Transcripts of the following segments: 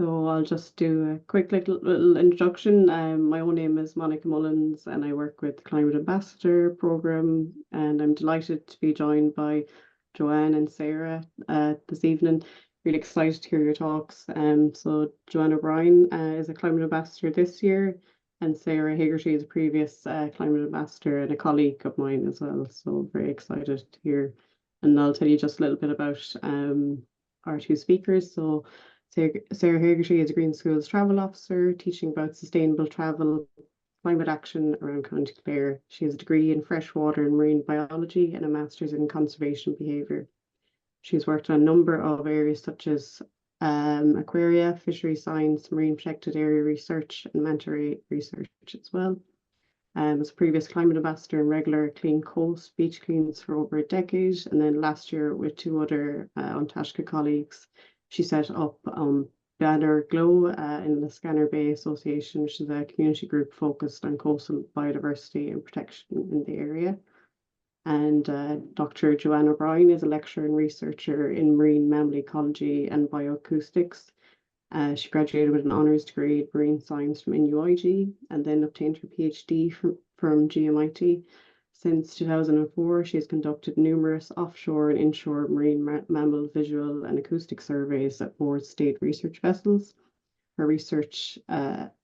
So I'll just do a quick little introduction. My own name is Monica Mullins and I work with the Climate Ambassador Programme, and I'm delighted to be joined by Joanne and Sarah this evening. Really excited to hear your talks. So Joanne O'Brien is a Climate Ambassador this year, and Sarah Hegarty is a previous Climate Ambassador and a colleague of mine as well. So very excited to hear. And I'll tell you just a little bit about our two speakers. So Sarah Hegarty is a Green Schools Travel Officer, teaching about sustainable travel, climate action around County Clare. She has a degree in Freshwater and Marine Biology and a Master's in Conservation Behaviour. She's worked on a number of areas such as aquaria, fishery science, marine protected area research, and manta research as well. As a previous climate ambassador and regular CleanCoast beach cleans for over a decade, and then last year with two other An Taisce colleagues, she set up BannerGleo Liscannor Bay Association, which is a community group focused on coastal biodiversity and protection in the area. And Dr. Joanne O'Brien is a lecturer and researcher in marine mammal ecology and bioacoustics. She graduated with an honours degree in marine science from NUIG and then obtained her PhD from GMIT. Since 2004, she has conducted numerous offshore and inshore marine mammal visual and acoustic surveys aboard state research vessels. Her research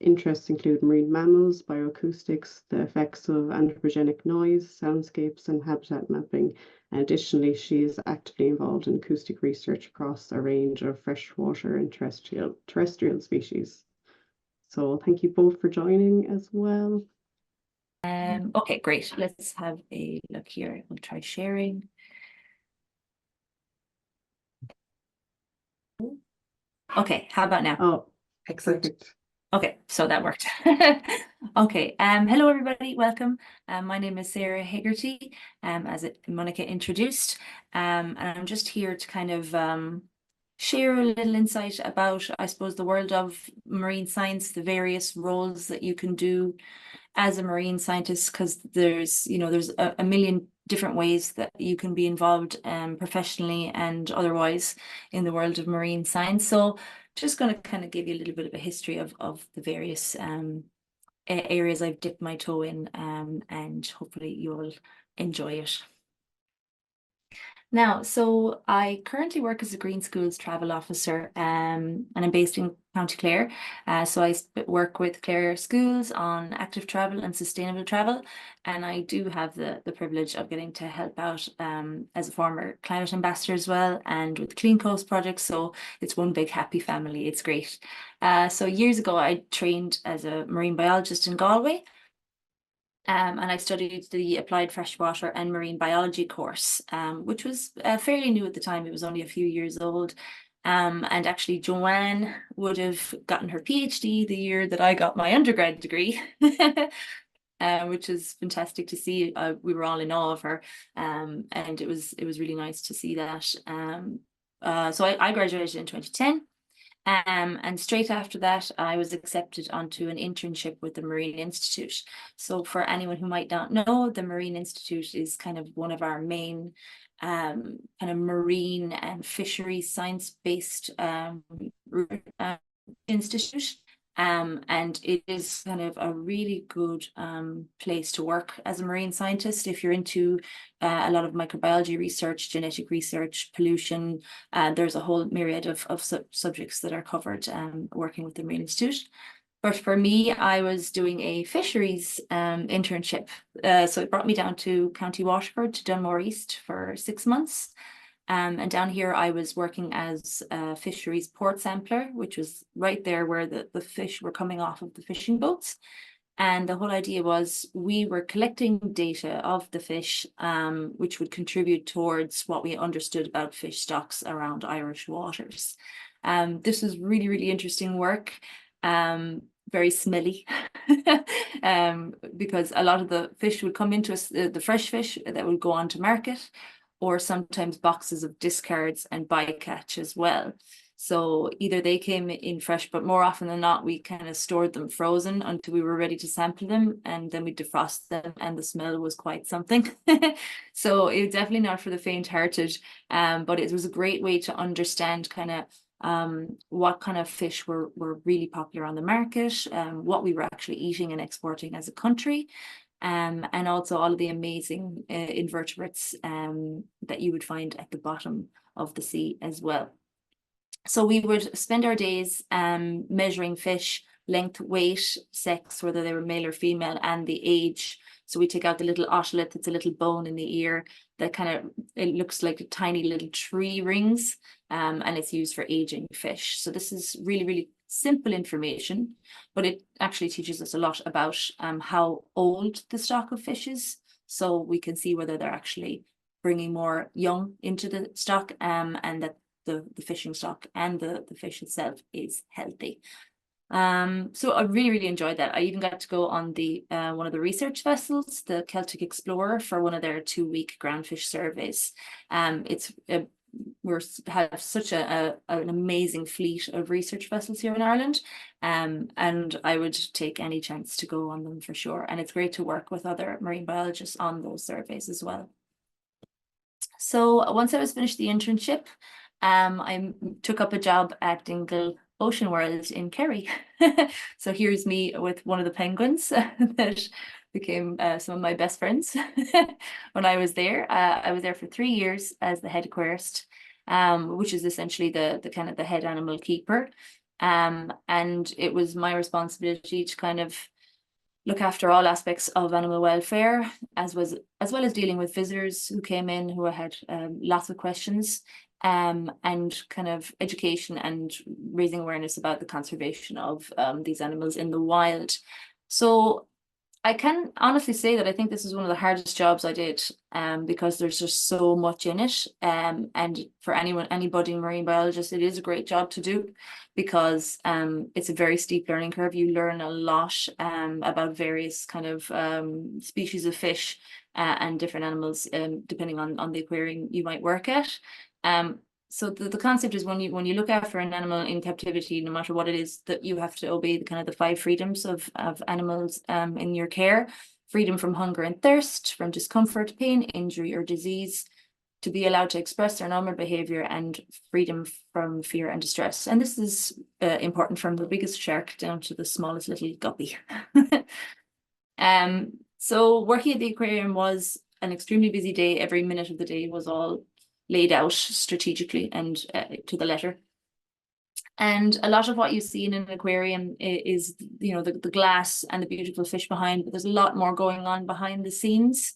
interests include marine mammals, bioacoustics, the effects of anthropogenic noise, soundscapes, and habitat mapping. And additionally, she is actively involved in acoustic research across a range of freshwater and terrestrial species. So thank you both for joining as well. Okay, great. Let's have a look here. We'll try sharing. Okay, how about now? Oh, excellent. Okay, so that worked. Okay, hello everybody, welcome. My name is Sarah Hegarty, as Monica introduced, and I'm just here to kind of share a little insight about, I suppose, the world of marine science, the various roles that you can do as a marine scientist, because there's a million different ways that you can be involved professionally and otherwise in the world of marine science. So just going to kind of give you a little bit of a history of the various areas I've dipped my toe in, and hopefully you'll enjoy it. Now, so I currently work as a Green Schools Travel Officer, and I'm based in County Clare. So I work with Clare schools on active travel and sustainable travel, and I do have the privilege of getting to help out as a former climate ambassador as well, and with the CleanCoast project. So it's one big happy family. It's great. So years ago, I trained as a marine biologist in Galway. And I studied the Applied Freshwater and Marine Biology course, which was fairly new at the time. It was only a few years old. And actually, Joanne would have gotten her PhD the year that I got my undergrad degree, which is fantastic to see. We were all in awe of her, and it was really nice to see that. So I graduated in 2010. And straight after that, I was accepted onto an internship with the Marine Institute. So for anyone who might not know, the Marine Institute is kind of one of our main kind of marine and fisheries science-based institute. And it is kind of a really good place to work as a marine scientist if you're into a lot of microbiology research, genetic research, pollution. There's a whole myriad of subjects that are covered working with the Marine Institute. But for me, I was doing a fisheries internship. So it brought me down to County Waterford, to Dunmore East for 6 months. And down here, I was working as a fisheries port sampler, which was right there where the fish were coming off of the fishing boats. And the whole idea was we were collecting data of the fish, which would contribute towards what we understood about fish stocks around Irish waters. This was really, really interesting work, very smelly, because a lot of the fish would come into us, the fresh fish that would go on to market, or sometimes boxes of discards and bycatch as well. So either they came in fresh, but more often than not, we kind of stored them frozen until we were ready to sample them, and then we defrost them, and the smell was quite something. So it's definitely not for the faint-hearted, but it was a great way to understand kind of what kind of fish were really popular on the market, what we were actually eating and exporting as a country, and also all of the amazing invertebrates that you would find at the bottom of the sea as well. So we would spend our days measuring fish length, weight, sex, whether they were male or female, and the age. So we take out the little otolith, it's a little bone in the ear that kind of, it looks like tiny little tree rings, and it's used for aging fish. So this is really, really simple information, but it actually teaches us a lot about how old the stock of fish is. So we can see whether they're actually bringing more young into the stock, and that the fishing stock and the fish itself is healthy. So I really, really enjoyed that. I even got to go on the one of the research vessels, the Celtic Explorer, for one of their 2-week groundfish surveys. We have such an amazing fleet of research vessels here in Ireland, and I would take any chance to go on them for sure. And it's great to work with other marine biologists on those surveys as well. So once I was finished the internship, I took up a job at Dingle Ocean World in Kerry. So here's me with one of the penguins that became some of my best friends when I was there. I was there for 3 years as the head aquarist, which is essentially the kind of the head animal keeper. And it was my responsibility to kind of look after all aspects of animal welfare, as well as dealing with visitors who came in who had lots of questions, and kind of education and raising awareness about the conservation of these animals in the wild. So I can honestly say that I think this is one of the hardest jobs I did, because there's just so much in it. And for any budding marine biologist, it is a great job to do, because it's a very steep learning curve. You learn a lot about various kind of species of fish and different animals, depending on the aquarium you might work at. So the concept is when you look after an animal in captivity, no matter what it is, that you have to obey the kind of the 5 freedoms of animals in your care: freedom from hunger and thirst, from discomfort, pain, injury, or disease, to be allowed to express their normal behavior, and freedom from fear and distress. And this is important, from the biggest shark down to the smallest little guppy. So working at the aquarium was an extremely busy day. Every minute of the day was all laid out strategically and to the letter. And a lot of what you see in an aquarium is, the glass and the beautiful fish behind, but there's a lot more going on behind the scenes.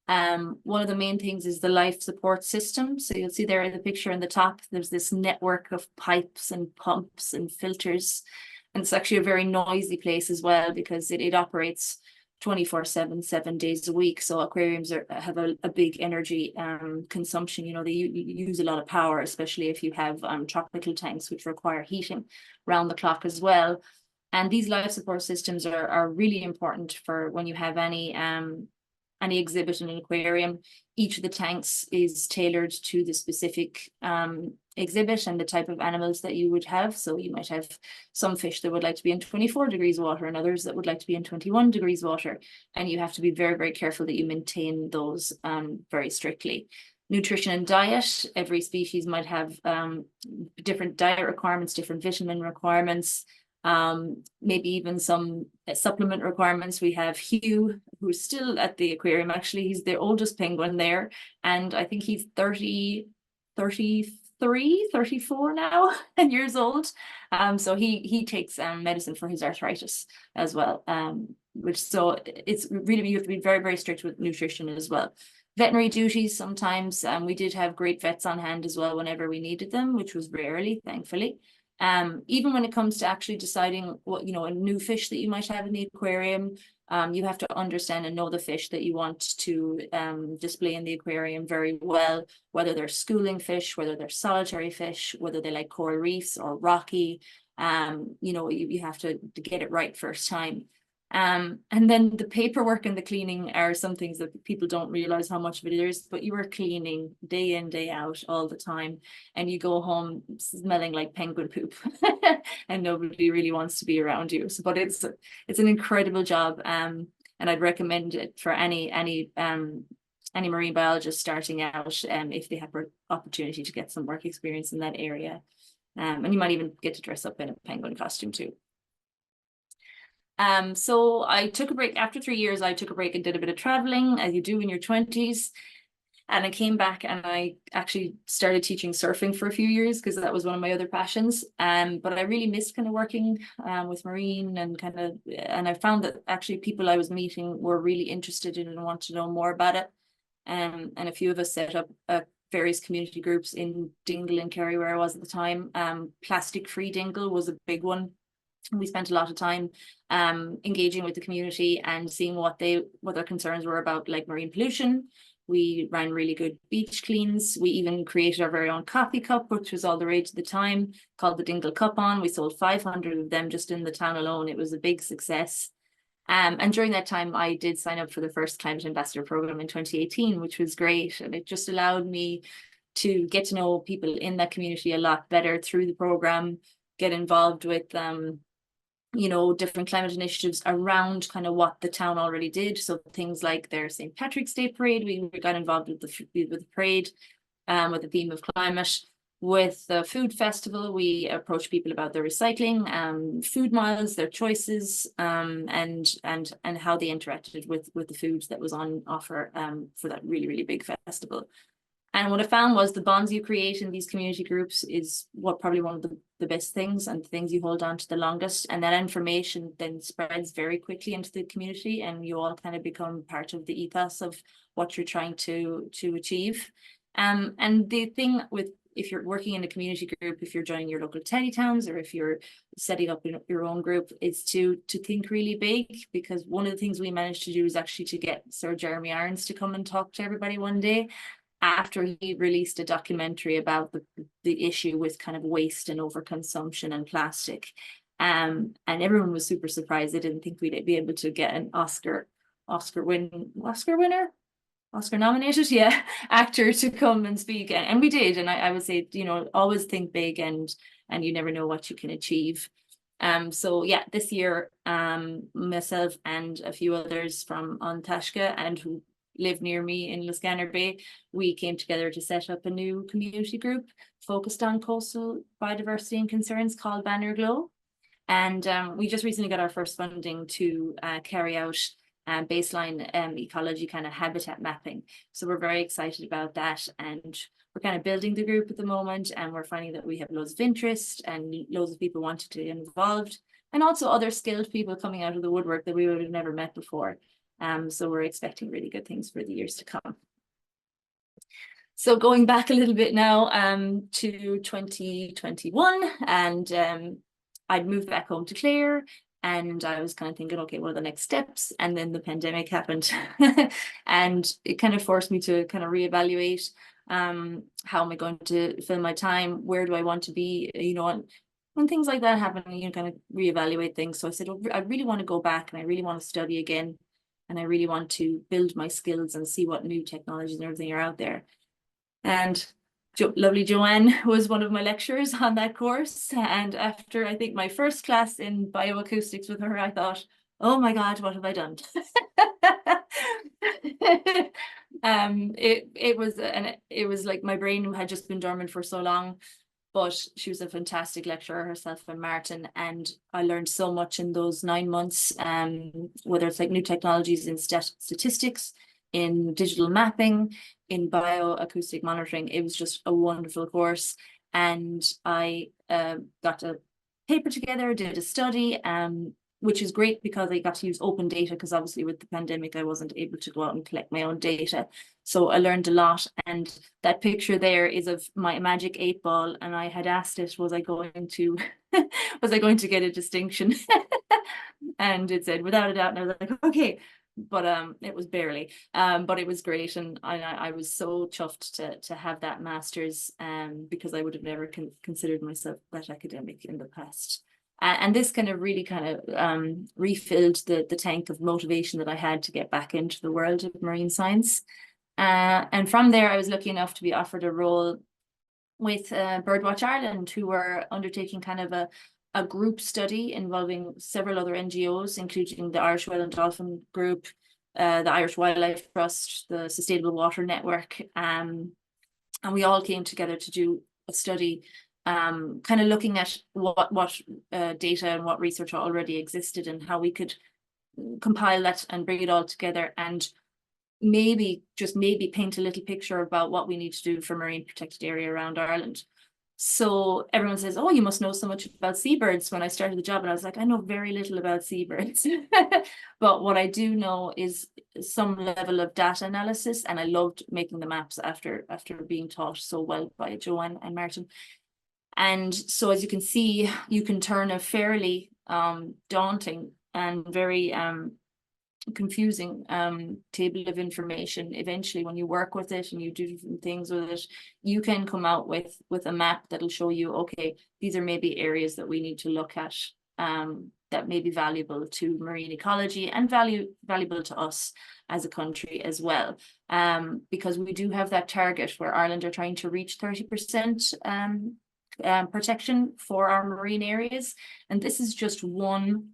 One of the main things is the life support system. So you'll see there in the picture in the top, there's this network of pipes and pumps and filters. And it's actually a very noisy place as well, because it operates 24/7, 7 days a week. So aquariums have a big energy consumption. They use a lot of power, especially if you have tropical tanks, which require heating round the clock as well. And these life support systems are really important for when you have any exhibit in an aquarium. Each of the tanks is tailored to the specific exhibit and the type of animals that you would have. So you might have some fish that would like to be in 24 degrees water, and others that would like to be in 21 degrees water. And you have to be very, very careful that you maintain those very strictly. Nutrition and diet: every species might have different diet requirements, different vitamin requirements, maybe even some supplement requirements. We have Hugh, who's still at the aquarium. Actually, he's the oldest penguin there, and I think he's 34 now years old. So he takes medicine for his arthritis as well, so it's really, you have to be very, very strict with nutrition as well. Veterinary duties sometimes, we did have great vets on hand as well whenever we needed them, which was rarely, thankfully. Even when it comes to actually deciding what, a new fish that you might have in the aquarium, you have to understand and know the fish that you want to display in the aquarium very well, whether they're schooling fish, whether they're solitary fish, whether they like coral reefs or rocky. You have to get it right first time. And then the paperwork and the cleaning are some things that people don't realize how much of it is, but you are cleaning day in, day out, all the time, and you go home smelling like penguin poop and nobody really wants to be around you. But it's an incredible job, and I'd recommend it for any marine biologist starting out, if they have an opportunity to get some work experience in that area. And you might even get to dress up in a penguin costume too. So I took a break. After 3 years, I took a break and did a bit of traveling, as you do in your 20s. And I came back and I actually started teaching surfing for a few years because that was one of my other passions. But I really missed kind of working with marine and I found that actually people I was meeting were really interested in and wanted to know more about it. And a few of us set up various community groups in Dingle and Kerry, where I was at the time. Plastic free Dingle was a big one. We spent a lot of time engaging with the community and seeing what their concerns were about, like marine pollution. We ran really good beach cleans. We even created our very own coffee cup, which was all the rage at the time, called the Dingle Cup On. We sold 500 of them just in the town alone. It was a big success. And during that time, I did sign up for the first Climate Ambassador program in 2018, which was great. And it just allowed me to get to know people in that community a lot better through the program, get involved with different climate initiatives around kind of what the town already did. So things like their St. Patrick's Day parade, we got involved with the parade with the theme of climate. With the food festival, we approached people about their recycling, food miles, their choices, and how they interacted with the food that was on offer for that really, really big festival. And what I found was the bonds you create in these community groups is probably one of the best things and the things you hold on to the longest. And that information then spreads very quickly into the community, and you all kind of become part of the ethos of what you're trying to achieve. And the thing with, if you're working in a community group, if you're joining your local teddy towns, or if you're setting up your own group, is to think really big, because one of the things we managed to do is actually to get Sir Jeremy Irons to come and talk to everybody one day, after he released a documentary about the issue with kind of waste and overconsumption and plastic. And everyone was super surprised. They didn't think we'd be able to get an Oscar nominated, yeah, actor to come and speak. And we did. And I would say, always think big, and you never know what you can achieve. So yeah, this year, myself and a few others from An Taisce and who live near me in Liscannor Bay, we came together to set up a new community group focused on coastal biodiversity and concerns called BannerGleo. And we just recently got our first funding to carry out baseline ecology kind of habitat mapping. So we're very excited about that, and we're kind of building the group at the moment, and we're finding that we have loads of interest and loads of people wanting to get involved, and also other skilled people coming out of the woodwork that we would have never met before. So we're expecting really good things for the years to come. So going back a little bit now to 2021, and I'd moved back home to Clare, and I was kind of thinking, okay, what are the next steps? And then the pandemic happened and it kind of forced me to kind of reevaluate how am I going to fill my time? Where do I want to be? When things like that happen, kind of reevaluate things. So I said, I really want to go back, and I really want to study again. And I really want to build my skills and see what new technologies and everything are out there. And lovely Joanne was one of my lecturers on that course. And after, I think, my first class in bioacoustics with her, I thought, oh my God, what have I done? It was like my brain had just been dormant for so long. But she was a fantastic lecturer herself, and Martin, and I learned so much in those 9 months, whether it's like new technologies in statistics, in digital mapping, in bioacoustic monitoring. It was just a wonderful course. And I got a paper together, did a study, which is great because I got to use open data, because obviously with the pandemic, I wasn't able to go out and collect my own data. So I learned a lot. And that picture there is of my magic 8-ball. And I had asked it, was I going to get a distinction? And it said, without a doubt. And I was like, okay. But it was barely. But it was great. And I was so chuffed to have that master's, because I would have never considered myself that academic in the past. And this kind of really refilled the tank of motivation that I had to get back into the world of marine science. And from there, I was lucky enough to be offered a role with Birdwatch Ireland, who were undertaking kind of a group study involving several other NGOs, including the Irish Whale and Dolphin Group, the Irish Wildlife Trust, the Sustainable Water Network. And we all came together to do a study kind of looking at what data and what research already existed and how we could compile that and bring it all together, and maybe paint a little picture about what we need to do for marine protected area around Ireland. So everyone says, oh, you must know so much about seabirds. When I started the job, and I was like, I know very little about seabirds. But what I do know is some level of data analysis, and I loved making the maps after being taught so well by Joanne and Martin. And so as you can see, you can turn a fairly daunting and very confusing table of information. Eventually, when you work with it and you do different things with it, you can come out with a map that'll show you, okay, these are maybe areas that we need to look at that may be valuable to marine ecology and valuable to us as a country as well, because we do have that target where Ireland are trying to reach 30% protection for our marine areas, and this is just one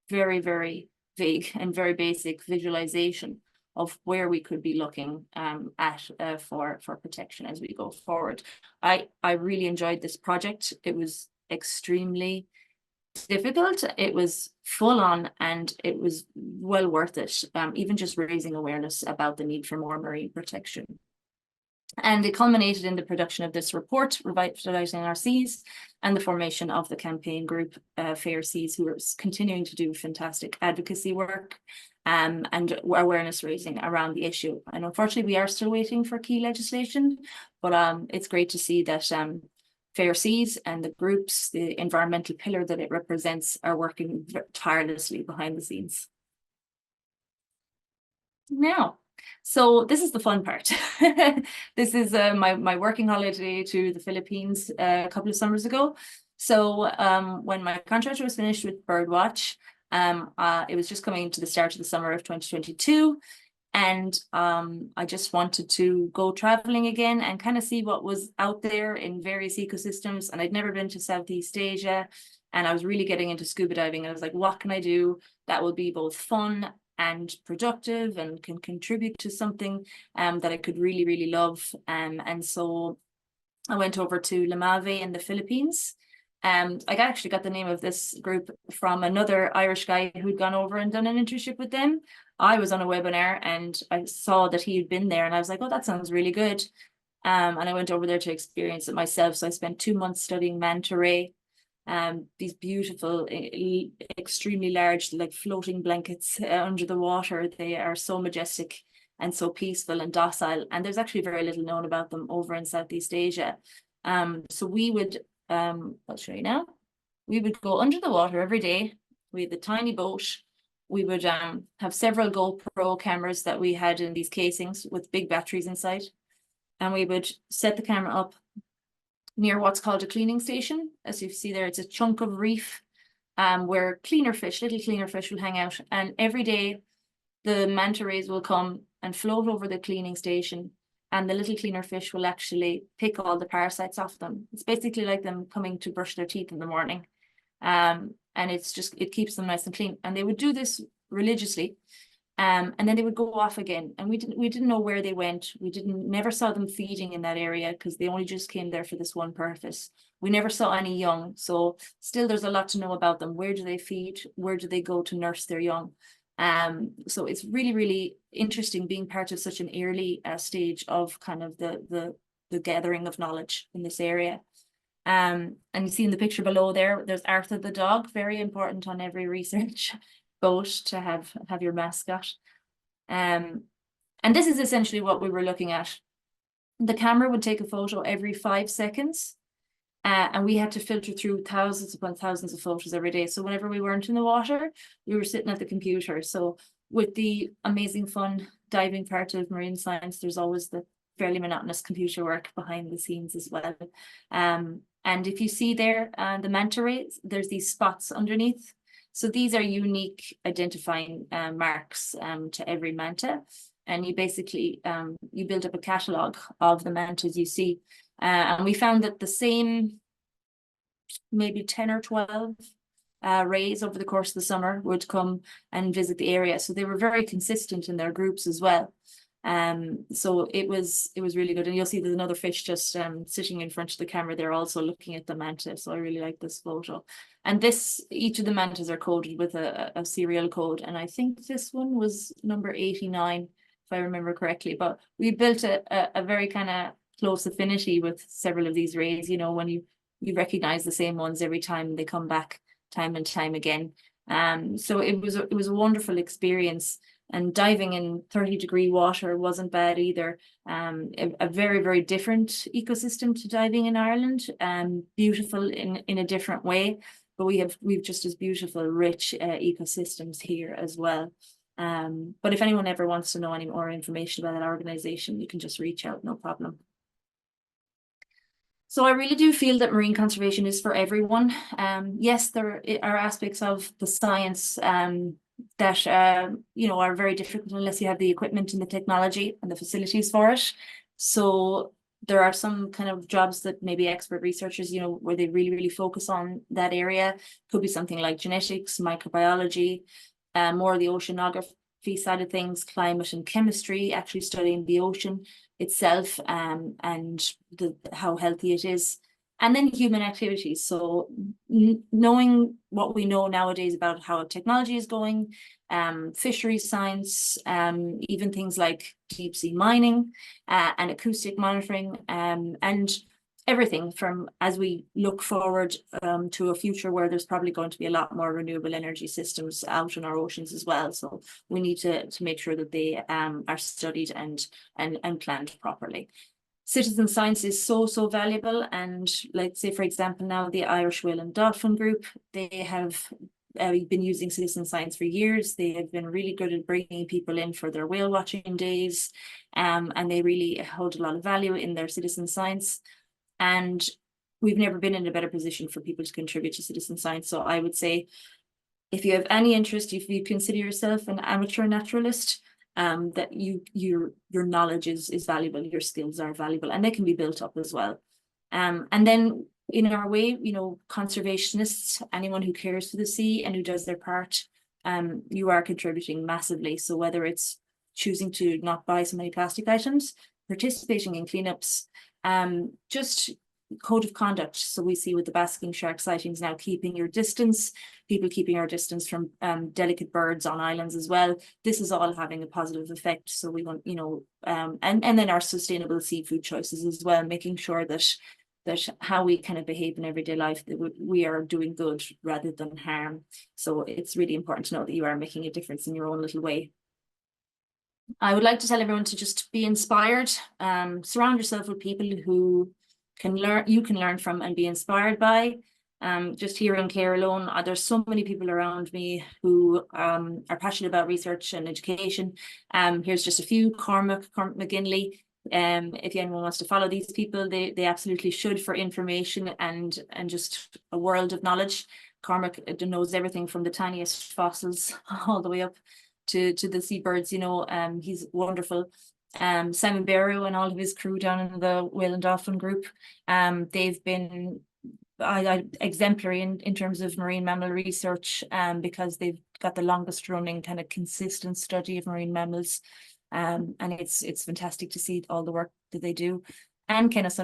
very, very vague and very basic visualization of where we could be looking at for protection as we go forward. I really enjoyed this project. It was extremely difficult, it was full on, and it was well worth it, even just raising awareness about the need for more marine protection. And it culminated in the production of this report, Revitalising Our Seas, and the formation of the campaign group, Fair Seas, who are continuing to do fantastic advocacy work and awareness raising around the issue. And unfortunately, we are still waiting for key legislation, but it's great to see that Fair Seas and the groups, the environmental pillar that it represents, are working tirelessly behind the scenes. Now, so this is the fun part. This is my working holiday to the Philippines a couple of summers ago. So when my contract was finished with Birdwatch, it was just coming to the start of the summer of 2022. And I just wanted to go traveling again and kind of see what was out there in various ecosystems. And I'd never been to Southeast Asia, and I was really getting into scuba diving. And I was like, what can I do that will be both fun and productive and can contribute to something that I could really, really love. And so I went over to Lamave in the Philippines. I actually got the name of this group from another Irish guy who'd gone over and done an internship with them. I was on a webinar and I saw that he had been there, and I was like, oh, that sounds really good. And I went over there to experience it myself. So I spent 2 months studying manta ray. These beautiful, extremely large, like floating blankets under the water. They are so majestic and so peaceful and docile. And there's actually very little known about them over in Southeast Asia. So we would, I'll show you now. We would go under the water every day. We had the tiny boat. We would have several GoPro cameras that we had in these casings with big batteries inside. And we would set the camera up near what's called a cleaning station. As you see there, it's a chunk of reef where little cleaner fish will hang out. And every day the manta rays will come and float over the cleaning station, and the little cleaner fish will actually pick all the parasites off them. It's basically like them coming to brush their teeth in the morning. And it keeps them nice and clean. And they would do this religiously. And then they would go off again, and we didn't know where they went. We never saw them feeding in that area because they only just came there for this one purpose. We never saw any young, so still there's a lot to know about them. Where do they feed? Where do they go to nurse their young? So it's really, really interesting being part of such an early stage of kind of the gathering of knowledge in this area. And you see in the picture below there's Arthur the dog, very important on every research boat to have your mascot. And this is essentially what we were looking at. The camera would take a photo every 5 seconds, and we had to filter through thousands upon thousands of photos every day. So whenever we weren't in the water, we were sitting at the computer. So with the amazing fun diving part of marine science, there's always the fairly monotonous computer work behind the scenes as well. And if you see there, the manta rays, there's these spots underneath. So these are unique identifying marks to every manta. And you basically, you build up a catalogue of the mantas you see. And we found that the same, maybe 10 or 12 rays over the course of the summer would come and visit the area. So they were very consistent in their groups as well. So it was really good. And you'll see there's another fish just sitting in front of the camera there, also looking at the manta. So I really like this photo. And each of the mantas are coded with a serial code. And I think this one was number 89, if I remember correctly. But we built a very kind of close affinity with several of these rays, you know, when you recognize the same ones every time they come back time and time again. So it was a wonderful experience. And diving in 30-degree water wasn't bad either. A very, very different ecosystem to diving in Ireland. Beautiful in a different way, but we've just as beautiful, rich ecosystems here as well. But if anyone ever wants to know any more information about that organization, you can just reach out, no problem. So I really do feel that marine conservation is for everyone. Yes, there are aspects of the science that you know, are very difficult unless you have the equipment and the technology and the facilities for it. So there are some kind of jobs that maybe expert researchers, you know, where they really, really focus on that area. Could be something like genetics, microbiology, more of the oceanography side of things, climate and chemistry, actually studying the ocean itself and how healthy it is. And then human activities. So knowing what we know nowadays about how technology is going, fisheries science, even things like deep sea mining and acoustic monitoring, and everything from as we look forward to a future where there's probably going to be a lot more renewable energy systems out in our oceans as well. So we need to make sure that they are studied and planned properly. Citizen science is so valuable, and let's say, for example, now the Irish Whale and Dolphin Group, they have been using citizen science for years. They have been really good at bringing people in for their whale watching days, and they really hold a lot of value in their citizen science. And we've never been in a better position for people to contribute to citizen science. So I would say, if you have any interest, if you consider yourself an amateur naturalist, that your knowledge is valuable, your skills are valuable, and they can be built up as well. And then in our way, you know, conservationists, anyone who cares for the sea and who does their part, you are contributing massively. So whether it's choosing to not buy so many plastic items, participating in cleanups, just code of conduct. So we see with the basking shark sightings now, keeping your distance, people keeping our distance from delicate birds on islands as well. This is all having a positive effect. So we want, you know, and then our sustainable seafood choices as well, making sure that how we kind of behave in everyday life, that we are doing good rather than harm. So it's really important to know that you are making a difference in your own little way. I would like to tell everyone to just be inspired. Surround yourself with people who you can learn from and be inspired by. Just here in Clare alone, there's so many people around me who are passionate about research and education. Here's just a few. Cormac McGinley. If anyone wants to follow these people, they absolutely should, for information and just a world of knowledge. Cormac knows everything from the tiniest fossils all the way up to the seabirds, you know. He's wonderful. Simon Barrow and all of his crew down in the Whale and Dolphin Group, they've been exemplary in terms of marine mammal research, because they've got the longest running kind of consistent study of marine mammals, and it's fantastic to see all the work that they do. And Kenneth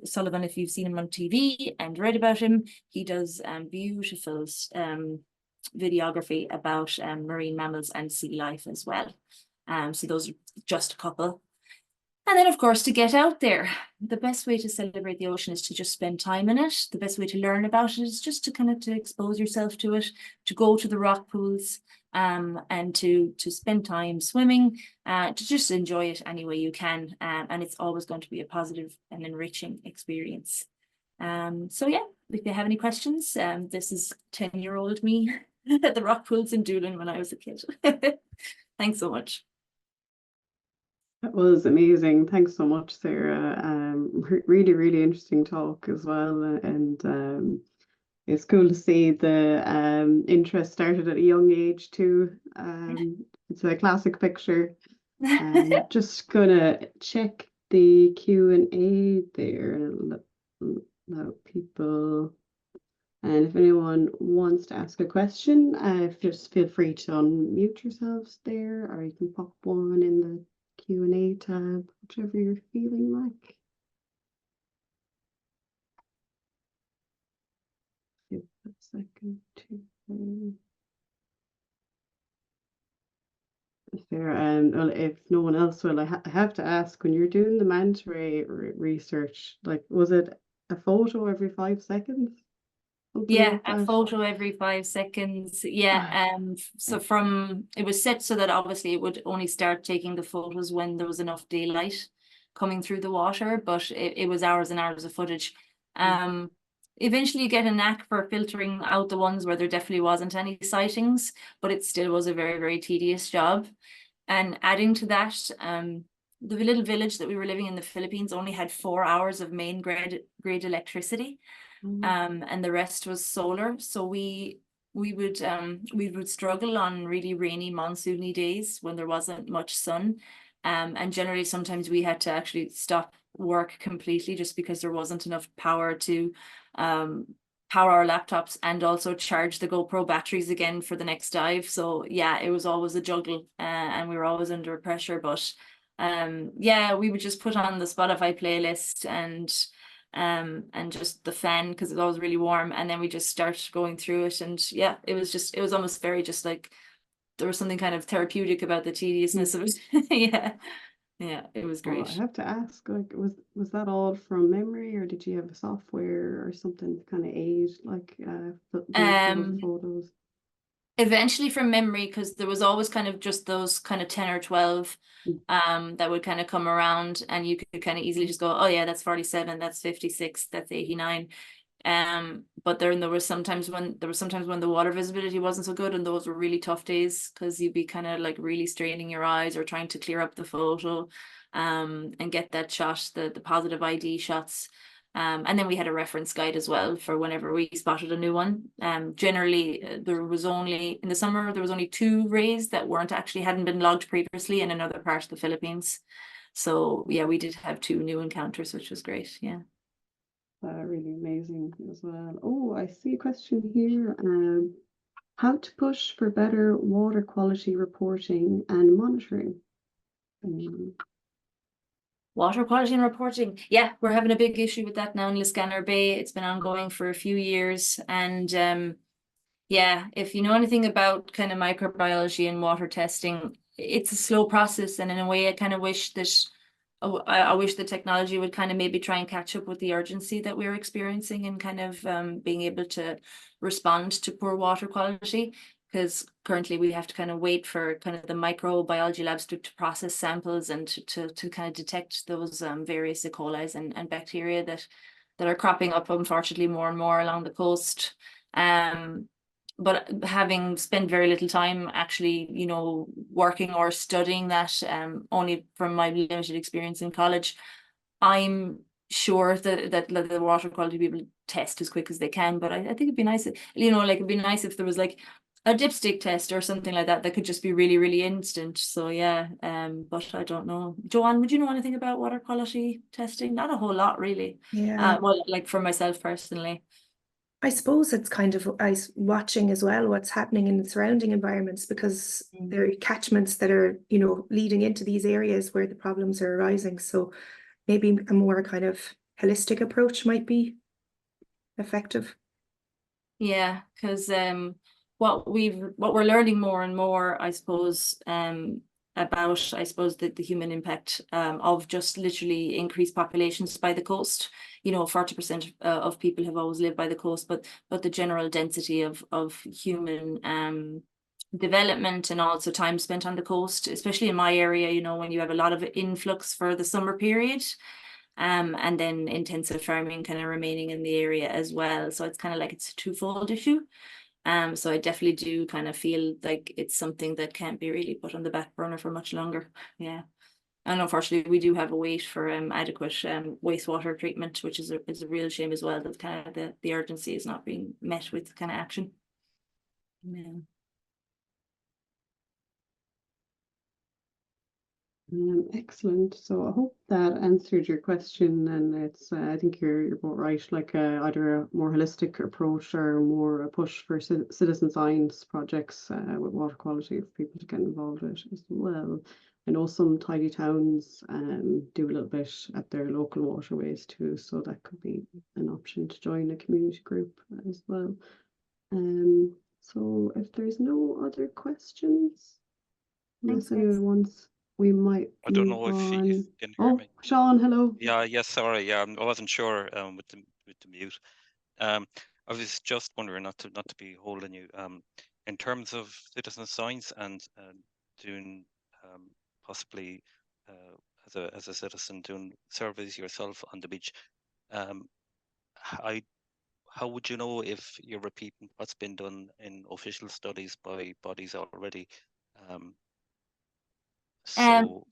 Sullivan, if you've seen him on TV and read about him, he does beautiful videography about marine mammals and sea life as well. So those are just a couple. And then, of course, to get out there. The best way to celebrate the ocean is to just spend time in it. The best way to learn about it is just to kind of to expose yourself to it, to go to the rock pools, and to spend time swimming, to just enjoy it any way you can. And it's always going to be a positive and enriching experience. So yeah, if you have any questions, this is 10-year-old me at the rock pools in Doolin when I was a kid. Thanks so much. That was amazing. Thanks so much, Sarah. Really, really interesting talk as well. And it's cool to see the interest started at a young age too. It's a classic picture. Just gonna check the Q&A there and allow people. And if anyone wants to ask a question, just feel free to unmute yourselves there, or you can pop one in the Q&A tab, whichever you're feeling like. Give it a second to there. Well, if no one else will, I have to ask, when you're doing the manta ray research, like, was it a photo every 5 seconds? Something Yeah, like a that? photo every 5 seconds. Yeah. So it was set so that obviously it would only start taking the photos when there was enough daylight coming through the water, but it was hours and hours of footage. Eventually you get a knack for filtering out the ones where there definitely wasn't any sightings, but it still was a very, very tedious job. And adding to that, the little village that we were living in the Philippines only had 4 hours of main grade electricity. And the rest was solar. So we would struggle on really rainy monsoony days when there wasn't much sun. And generally sometimes we had to actually stop work completely just because there wasn't enough power to power our laptops and also charge the GoPro batteries again for the next dive. So yeah, it was always a juggle, and we were always under pressure. But yeah, we would just put on the Spotify playlist and just the fan because it's always really warm, and then we just start going through it. And yeah, it was almost very just like there was something kind of therapeutic about the tediousness of it. Yeah, it was Oh, I great. have to ask, like, was that all from memory, or did you have a software or something to kind of aid, like, going through those um photos? Eventually from memory, because there was always kind of just those kind of 10 or 12 Mm. that would kind of come around, and you could kind of easily just go, oh yeah, that's 47, that's 56, that's 89. But then there was sometimes when the water visibility wasn't so good, and those were really tough days because you'd be kind of like really straining your eyes or trying to clear up the photo and get that shot, the positive ID shots. And then we had a reference guide as well for whenever we spotted a new one. Generally, there was only in the summer there was only 2 rays that hadn't been logged previously in another part of the Philippines. So yeah, we did have 2 new encounters, which was great. Yeah. Really amazing as well. Oh, I see a question here. How to push for better water quality reporting and monitoring? Water quality and reporting. Yeah, we're having a big issue with that now in Liscannor Bay. It's been ongoing for a few years. And yeah, if you know anything about kind of microbiology and water testing, it's a slow process. And in a way, I kind of wish that I wish the technology would kind of maybe try and catch up with the urgency that we're experiencing and kind of being able to respond to poor water quality. Because currently we have to kind of wait for kind of the microbiology labs to process samples and to kind of detect those various E. coli's and bacteria that are cropping up, unfortunately, more and more along the coast. But having spent very little time actually, working or studying that, only from my limited experience in college, I'm sure that the water quality people test as quick as they can. But I think it'd be nice, it'd be nice if there was like a dipstick test or something like that could just be really, really instant. So yeah, but I don't know. Joanne, would you know anything about water quality testing? Not a whole lot, really. Yeah, Well, like for myself personally. I suppose it's kind of watching as well what's happening in the surrounding environments, because there are catchments that are, leading into these areas where the problems are arising. So maybe a more kind of holistic approach might be effective. Yeah, because what we're learning more and more, I suppose, about the human impact of just literally increased populations by the coast. 40% of people have always lived by the coast, but the general density of human development and also time spent on the coast, especially in my area, when you have a lot of influx for the summer period. And then intensive farming kind of remaining in the area as well. So it's kind of like it's a twofold issue. So I definitely do kind of feel like it's something that can't be really put on the back burner for much longer. Yeah. And unfortunately, we do have a wait for adequate wastewater treatment, which is a real shame as well, that kind of the urgency is not being met with kind of action. Yeah. Excellent. So I hope that answered your question, and it's I think you're both right. Like either a more holistic approach or more a push for citizen science projects with water quality for people to get involved with as well. I know some tidy towns do a little bit at their local waterways too, so that could be an option to join a community group as well. So if there's no other questions, unless Thanks, anyone wants, we might I don't move know if you on. can hear Oh, me. Sean, hello. Yeah, yes, sorry. Yeah, I wasn't sure with the mute. I was just wondering, not to be holding you, in terms of citizen science and doing possibly as a citizen doing surveys yourself on the beach. How would you know if you're repeating what's been done in official studies by bodies already? So, Well,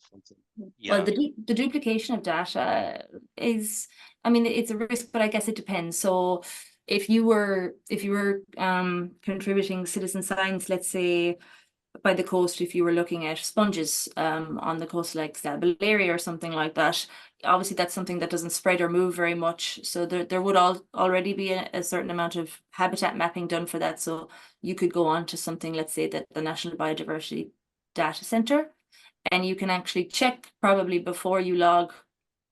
yeah. the duplication of data is, I mean, it's a risk, but I guess it depends. So if you were contributing citizen science, let's say by the coast, if you were looking at sponges on the coast, like Stabularia or something like that, obviously that's something that doesn't spread or move very much. So there would already be a certain amount of habitat mapping done for that. So you could go on to something, let's say that the National Biodiversity Data Centre, and you can actually check probably before you log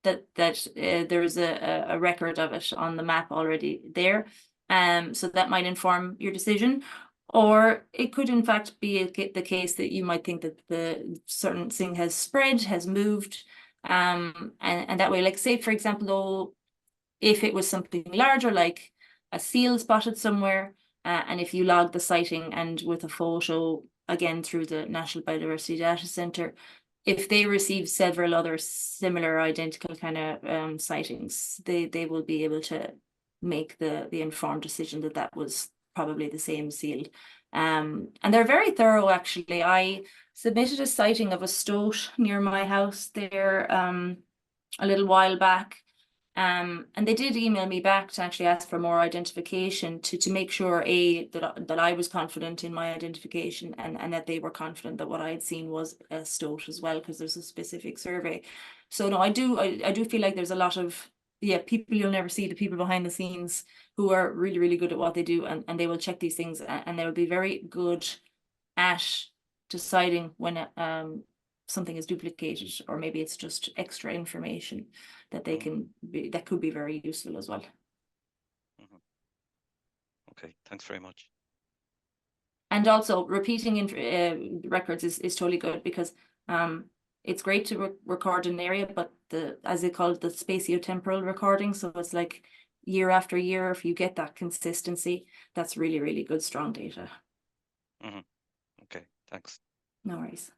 that there is a record of it on the map already there. So that might inform your decision. Or it could in fact be the case that you might think that the certain thing has spread, has moved, and that way, like say for example, though, if it was something larger like a seal spotted somewhere, and if you log the sighting and with a photo again through the National Biodiversity Data Centre, if they receive several other similar identical kind of sightings, they will be able to make the informed decision that that was probably the same seal. And they're very thorough, actually. I submitted a sighting of a stoat near my house there a little while back. And they did email me back to actually ask for more identification to make sure that I was confident in my identification, and that they were confident that what I had seen was a stoat as well, because there's a specific survey. So no, I do feel like there's a lot of people you'll never see, the people behind the scenes who are really, really good at what they do, and they will check these things, and they will be very good at deciding when something is duplicated, or maybe it's just extra information that they can be, that could be very useful as well. Okay, thanks very much. And also repeating in records is totally good, because it's great to record an area, but as they call it, the spatiotemporal recording, so it's like year after year, if you get that consistency, that's really, really good, strong data. Okay, thanks. No worries.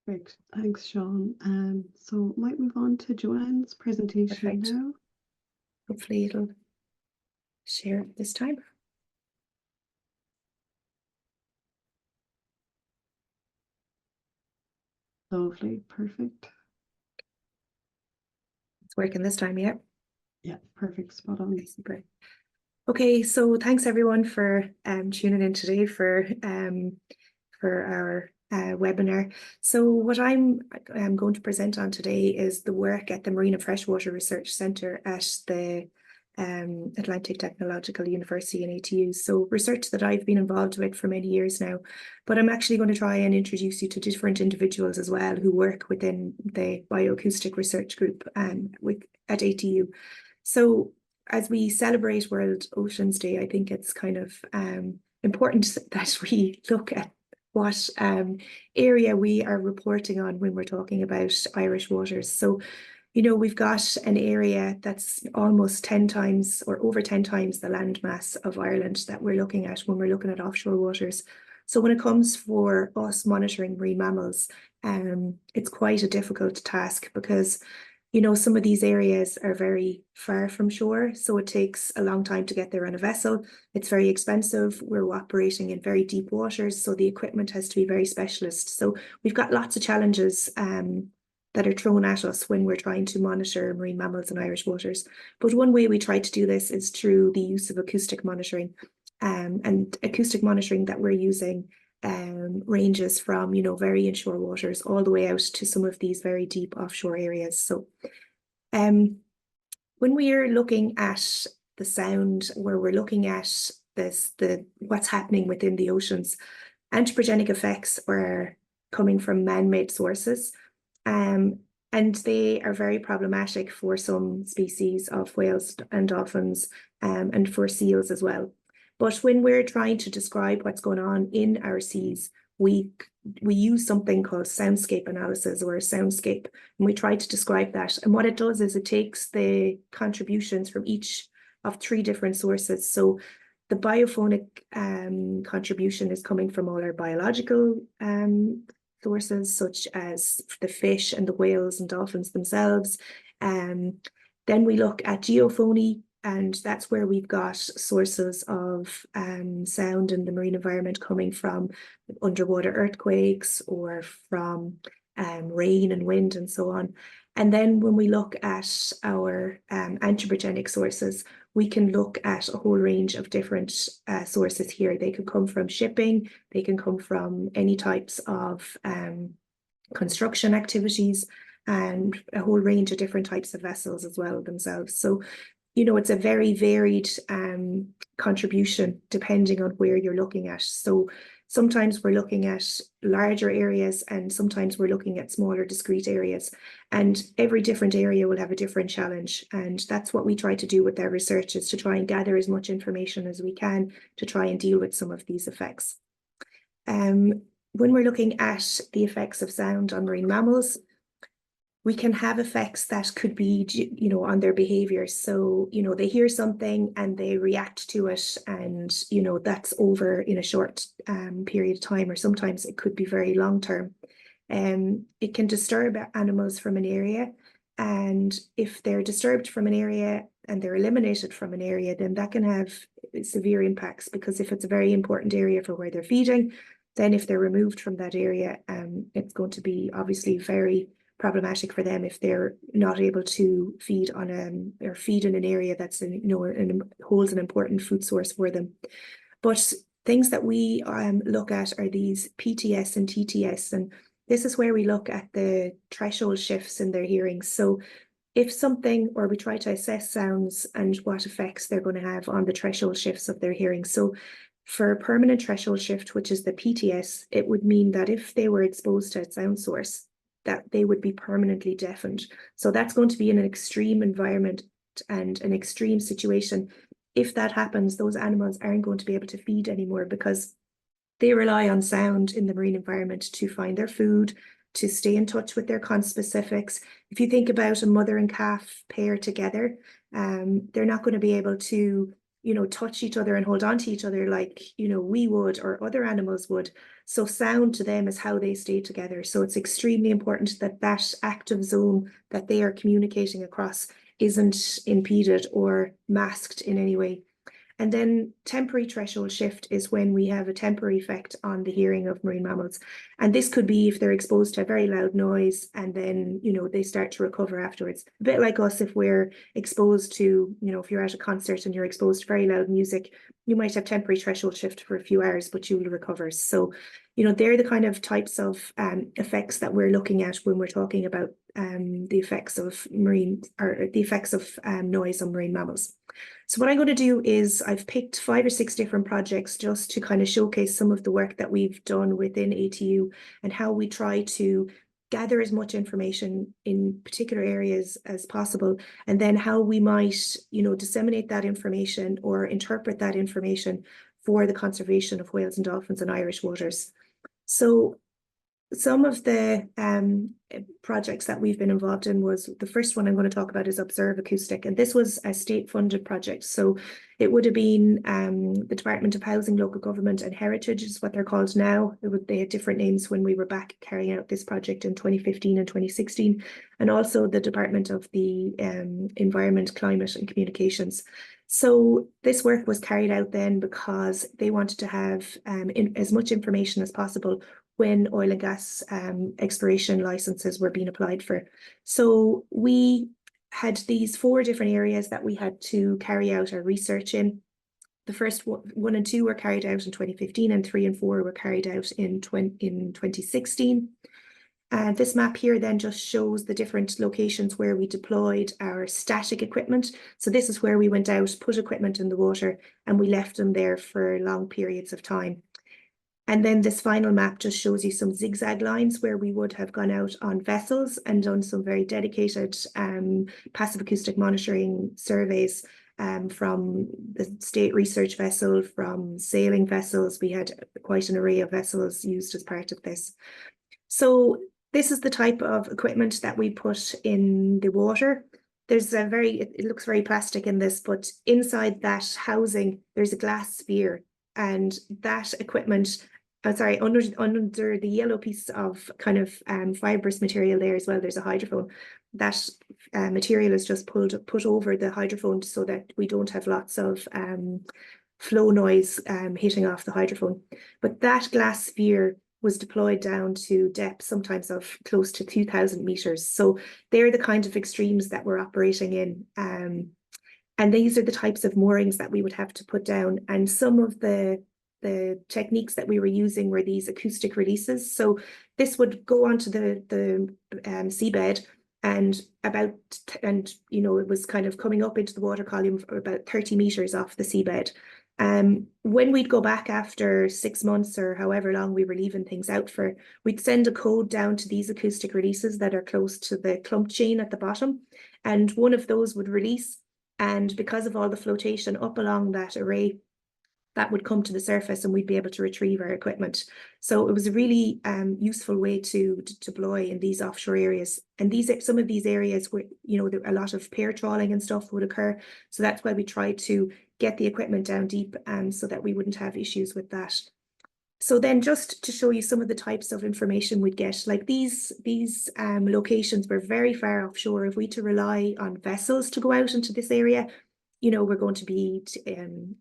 Great, thanks, Sean. So might move on to Joanne's presentation. Perfect. Now. Hopefully it'll share this time. Lovely, perfect. It's working this time, yeah? Yeah, perfect, spot on. Okay, super. Okay, so thanks everyone for tuning in today for our webinar. So what I'm going to present on today is the work at the Marine and Freshwater Research Centre at the Atlantic Technological University in ATU. So research that I've been involved with for many years now, but I'm actually going to try and introduce you to different individuals as well who work within the bioacoustic research group at ATU. So as we celebrate World Oceans Day, I think it's kind of important that we look at what area we are reporting on when we're talking about Irish waters. So, you know, we've got an area that's almost 10 times or over 10 times the land mass of Ireland that we're looking at when we're looking at offshore waters. So when it comes for us monitoring marine mammals, it's quite a difficult task, because you know, some of these areas are very far from shore, so it takes a long time to get there on a vessel. It's very expensive. We're operating in very deep waters, so the equipment has to be very specialist. So we've got lots of challenges that are thrown at us when we're trying to monitor marine mammals in Irish waters. But one way we try to do this is through the use of acoustic monitoring. And acoustic monitoring that we're using ranges from, you know, very inshore waters all the way out to some of these very deep offshore areas. So when we are looking at the sound, where we're looking at what's happening within the oceans, anthropogenic effects are coming from man-made sources, and they are very problematic for some species of whales and dolphins, and for seals as well. But when we're trying to describe what's going on in our seas, we use something called soundscape analysis, or a soundscape, and we try to describe that. And what it does is it takes the contributions from each of 3 different sources. So the biophonic contribution is coming from all our biological sources, such as the fish and the whales and dolphins themselves. Then we look at geophony, and that's where we've got sources of sound in the marine environment coming from underwater earthquakes, or from rain and wind and so on. And then when we look at our anthropogenic sources, we can look at a whole range of different sources here. They could come from shipping, they can come from any types of construction activities, and a whole range of different types of vessels as well themselves. So, you know, it's a very varied contribution depending on where you're looking at. So sometimes we're looking at larger areas, and sometimes we're looking at smaller discrete areas, and every different area will have a different challenge. And that's what we try to do with our research, is to try and gather as much information as we can to try and deal with some of these effects. When we're looking at the effects of sound on marine mammals, we can have effects that could be, you know, on their behavior. So, you know, they hear something and they react to it, and, you know, that's over in a short period of time, or sometimes it could be very long term. It can disturb animals from an area, and if they're disturbed from an area and they're eliminated from an area, then that can have severe impacts, because if it's a very important area for where they're feeding, then if they're removed from that area, it's going to be obviously very problematic for them if they're not able to feed on or feed in an area that's holds an important food source for them. But things that we look at are these PTS and TTS, and this is where we look at the threshold shifts in their hearing. So if something, or we try to assess sounds and what effects they're going to have on the threshold shifts of their hearing. So for a permanent threshold shift, which is the PTS, it would mean that if they were exposed to a sound source, that they would be permanently deafened. So that's going to be in an extreme environment and an extreme situation. If that happens, those animals aren't going to be able to feed anymore, because they rely on sound in the marine environment to find their food, to stay in touch with their conspecifics. If you think about a mother and calf pair together, they're not going to be able to, you know, touch each other and hold on to each other like, you know, we would or other animals would. So sound to them is how they stay together. So it's extremely important that that active zone that they are communicating across isn't impeded or masked in any way. And then temporary threshold shift is when we have a temporary effect on the hearing of marine mammals. And this could be if they're exposed to a very loud noise and then, you know, they start to recover afterwards. A bit like us, if we're exposed to, you know, if you're at a concert and you're exposed to very loud music, you might have temporary threshold shift for a few hours, but you will recover. So, you know, they're the kind of types of effects that we're looking at when we're talking about the effects of marine, or the effects of noise on marine mammals. So what I'm going to do is I've picked 5 or 6 different projects just to kind of showcase some of the work that we've done within ATU and how we try to gather as much information in particular areas as possible, and then how we might, you know, disseminate that information or interpret that information for the conservation of whales and dolphins in Irish waters. So some of the projects that we've been involved in was, the first one I'm going to talk about is Observe Acoustic, and this was a state-funded project. So it would have been the Department of Housing, Local Government and Heritage is what they're called now. They had different names when we were back carrying out this project in 2015 and 2016, and also the Department of the Environment, Climate and Communications. So this work was carried out then because they wanted to have as much information as possible when oil and gas exploration licenses were being applied for. So we had these 4 different areas that we had to carry out our research in. The first one and two were carried out in 2015, and 3 and 4 were carried out in 2016. This map here then just shows the different locations where we deployed our static equipment. So this is where we went out, put equipment in the water, and we left them there for long periods of time. And then this final map just shows you some zigzag lines where we would have gone out on vessels and done some very dedicated passive acoustic monitoring surveys from the state research vessel, from sailing vessels. We had quite an array of vessels used as part of this. So this is the type of equipment that we put in the water. There's a it looks very plastic in this, but inside that housing, there's a glass sphere, and that equipment, under the yellow piece of kind of fibrous material there as well, there's a hydrophone. That material is just put over the hydrophone so that we don't have lots of flow noise hitting off the hydrophone. But that glass sphere was deployed down to depths sometimes of close to 2,000 meters. So they're the kind of extremes that we're operating in. And these are the types of moorings that we would have to put down. And some of the techniques that we were using were these acoustic releases. So this would go onto the seabed, and it was kind of coming up into the water column for about 30 meters off the seabed. When we'd go back after 6 months or however long we were leaving things out for, we'd send a code down to these acoustic releases that are close to the clump chain at the bottom, and one of those would release, and because of all the flotation up along that array, that would come to the surface and we'd be able to retrieve our equipment. So it was a really useful way to deploy in these offshore areas. And some of these areas where, a lot of pair trawling and stuff would occur. So that's why we tried to get the equipment down deep so that we wouldn't have issues with that. So then just to show you some of the types of information we'd get, like these locations were very far offshore. If we to rely on vessels to go out into this area, we're going to be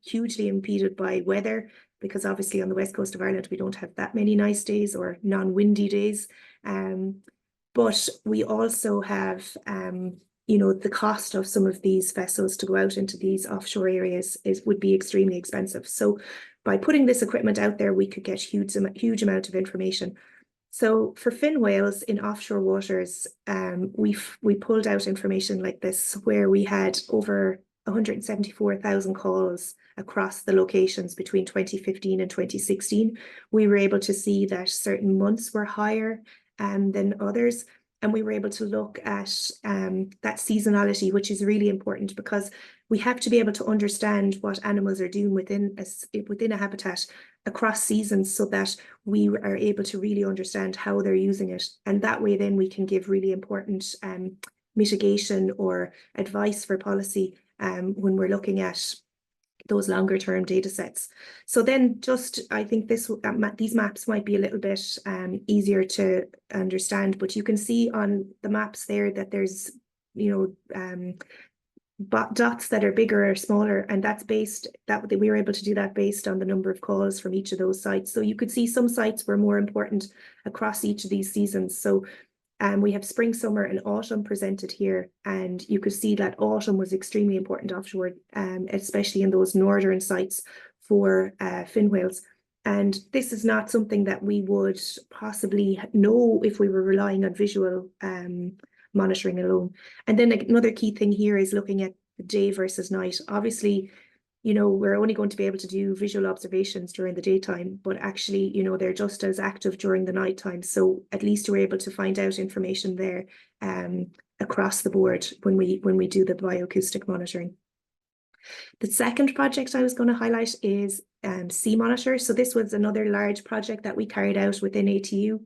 hugely impeded by weather, because obviously on the west coast of Ireland, we don't have that many nice days or non-windy days. But we also have, the cost of some of these vessels to go out into these offshore areas would be extremely expensive. So by putting this equipment out there, we could get huge amount of information. So for fin whales in offshore waters, we pulled out information like this, where we had over 174,000 calls across the locations between 2015 and 2016. We were able to see that certain months were higher than others, and we were able to look at that seasonality, which is really important, because we have to be able to understand what animals are doing within a habitat across seasons, so that we are able to really understand how they're using it. And that way then we can give really important mitigation or advice for policy when we're looking at those longer term data sets. So then I think these maps might be a little bit easier to understand, but you can see on the maps there that there's, dots that are bigger or smaller, and that's we were able to do that based on the number of calls from each of those sites. So you could see some sites were more important across each of these seasons. So we have spring, summer and autumn presented here, and you could see that autumn was extremely important offshore, especially in those northern sites for fin whales. And this is not something that we would possibly know if we were relying on visual monitoring alone. And then another key thing here is looking at the day versus night. Obviously, we're only going to be able to do visual observations during the daytime, but actually, they're just as active during the nighttime. So at least we're able to find out information there across the board when we do the bioacoustic monitoring. The second project I was going to highlight is Sea Monitor. So this was another large project that we carried out within ATU.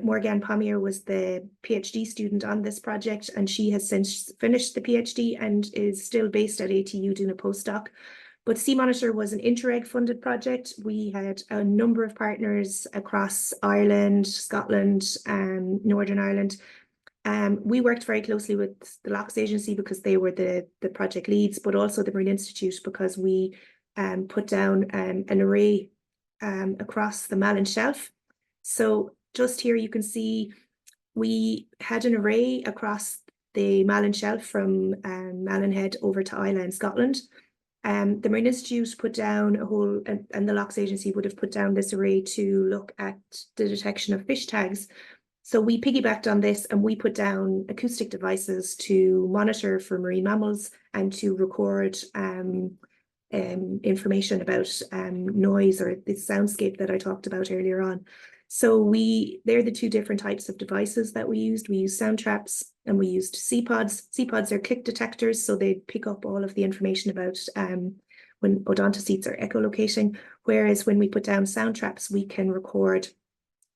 Morgan Pommier was the PhD student on this project, and she has since finished the PhD and is still based at ATU doing a postdoc. But Sea Monitor was an Interreg funded project. We had a number of partners across Ireland, Scotland, Northern Ireland. We worked very closely with the Lochs Agency because they were the project leads, but also the Marine Institute, because we put down an array across the Malin Shelf. So just here you can see we had an array across the Malin Shelf from Malin Head over to Islay in Scotland. The Marine Institute put down a whole, and the Lochs Agency would have put down this array to look at the detection of fish tags. So we piggybacked on this and we put down acoustic devices to monitor for marine mammals and to record information about noise or the soundscape that I talked about earlier on. So they're the two different types of devices that we used. We used sound traps and we used C-pods. C-pods are click detectors, so they pick up all of the information about when odontocetes are echolocating, whereas when we put down sound traps, we can record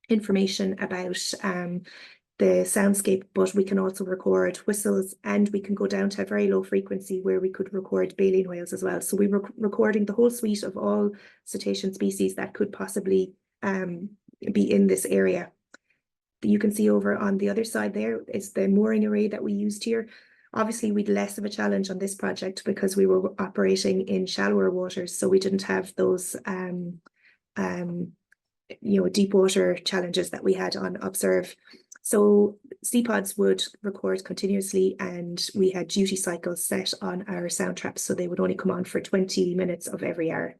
information about the soundscape, but we can also record whistles, and we can go down to a very low frequency where we could record baleen whales as well. So we were recording the whole suite of all cetacean species that could possibly be in this area. You can see over on the other side there is the mooring array that we used here. Obviously, we'd less of a challenge on this project because we were operating in shallower waters, so we didn't have those deep water challenges that we had on Observe. So C-pods would record continuously, and we had duty cycles set on our sound traps, so they would only come on for 20 minutes of every hour.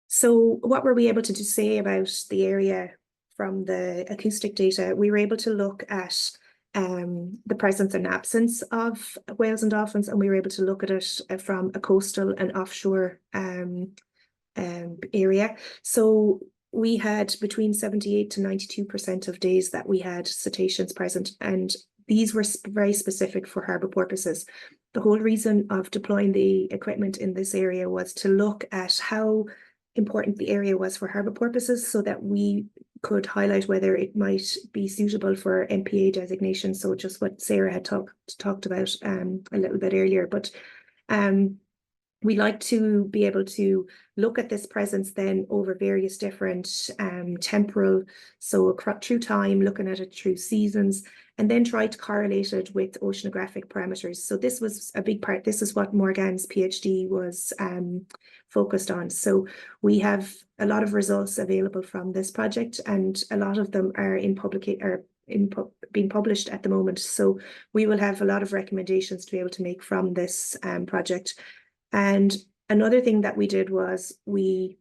So what were we able to say about the area from the acoustic data? We were able to look at the presence and absence of whales and dolphins, and we were able to look at it from a coastal and offshore area. So we had between 78 to 92% of days that we had cetaceans present, and these were very specific for harbour porpoises. The whole reason of deploying the equipment in this area was to look at how important the area was for harbour porpoises, so that we could highlight whether it might be suitable for MPA designation. So just what Sarah had talked about a little bit earlier, but we like to be able to look at this presence then over various different temporal, so through time, looking at it through seasons, and then try to correlate it with oceanographic parameters. So this was a big part. This is what Morgan's PhD was focused on. So we have a lot of results available from this project, and a lot of them are being published at the moment. So we will have a lot of recommendations to be able to make from this project. And another thing that we did was we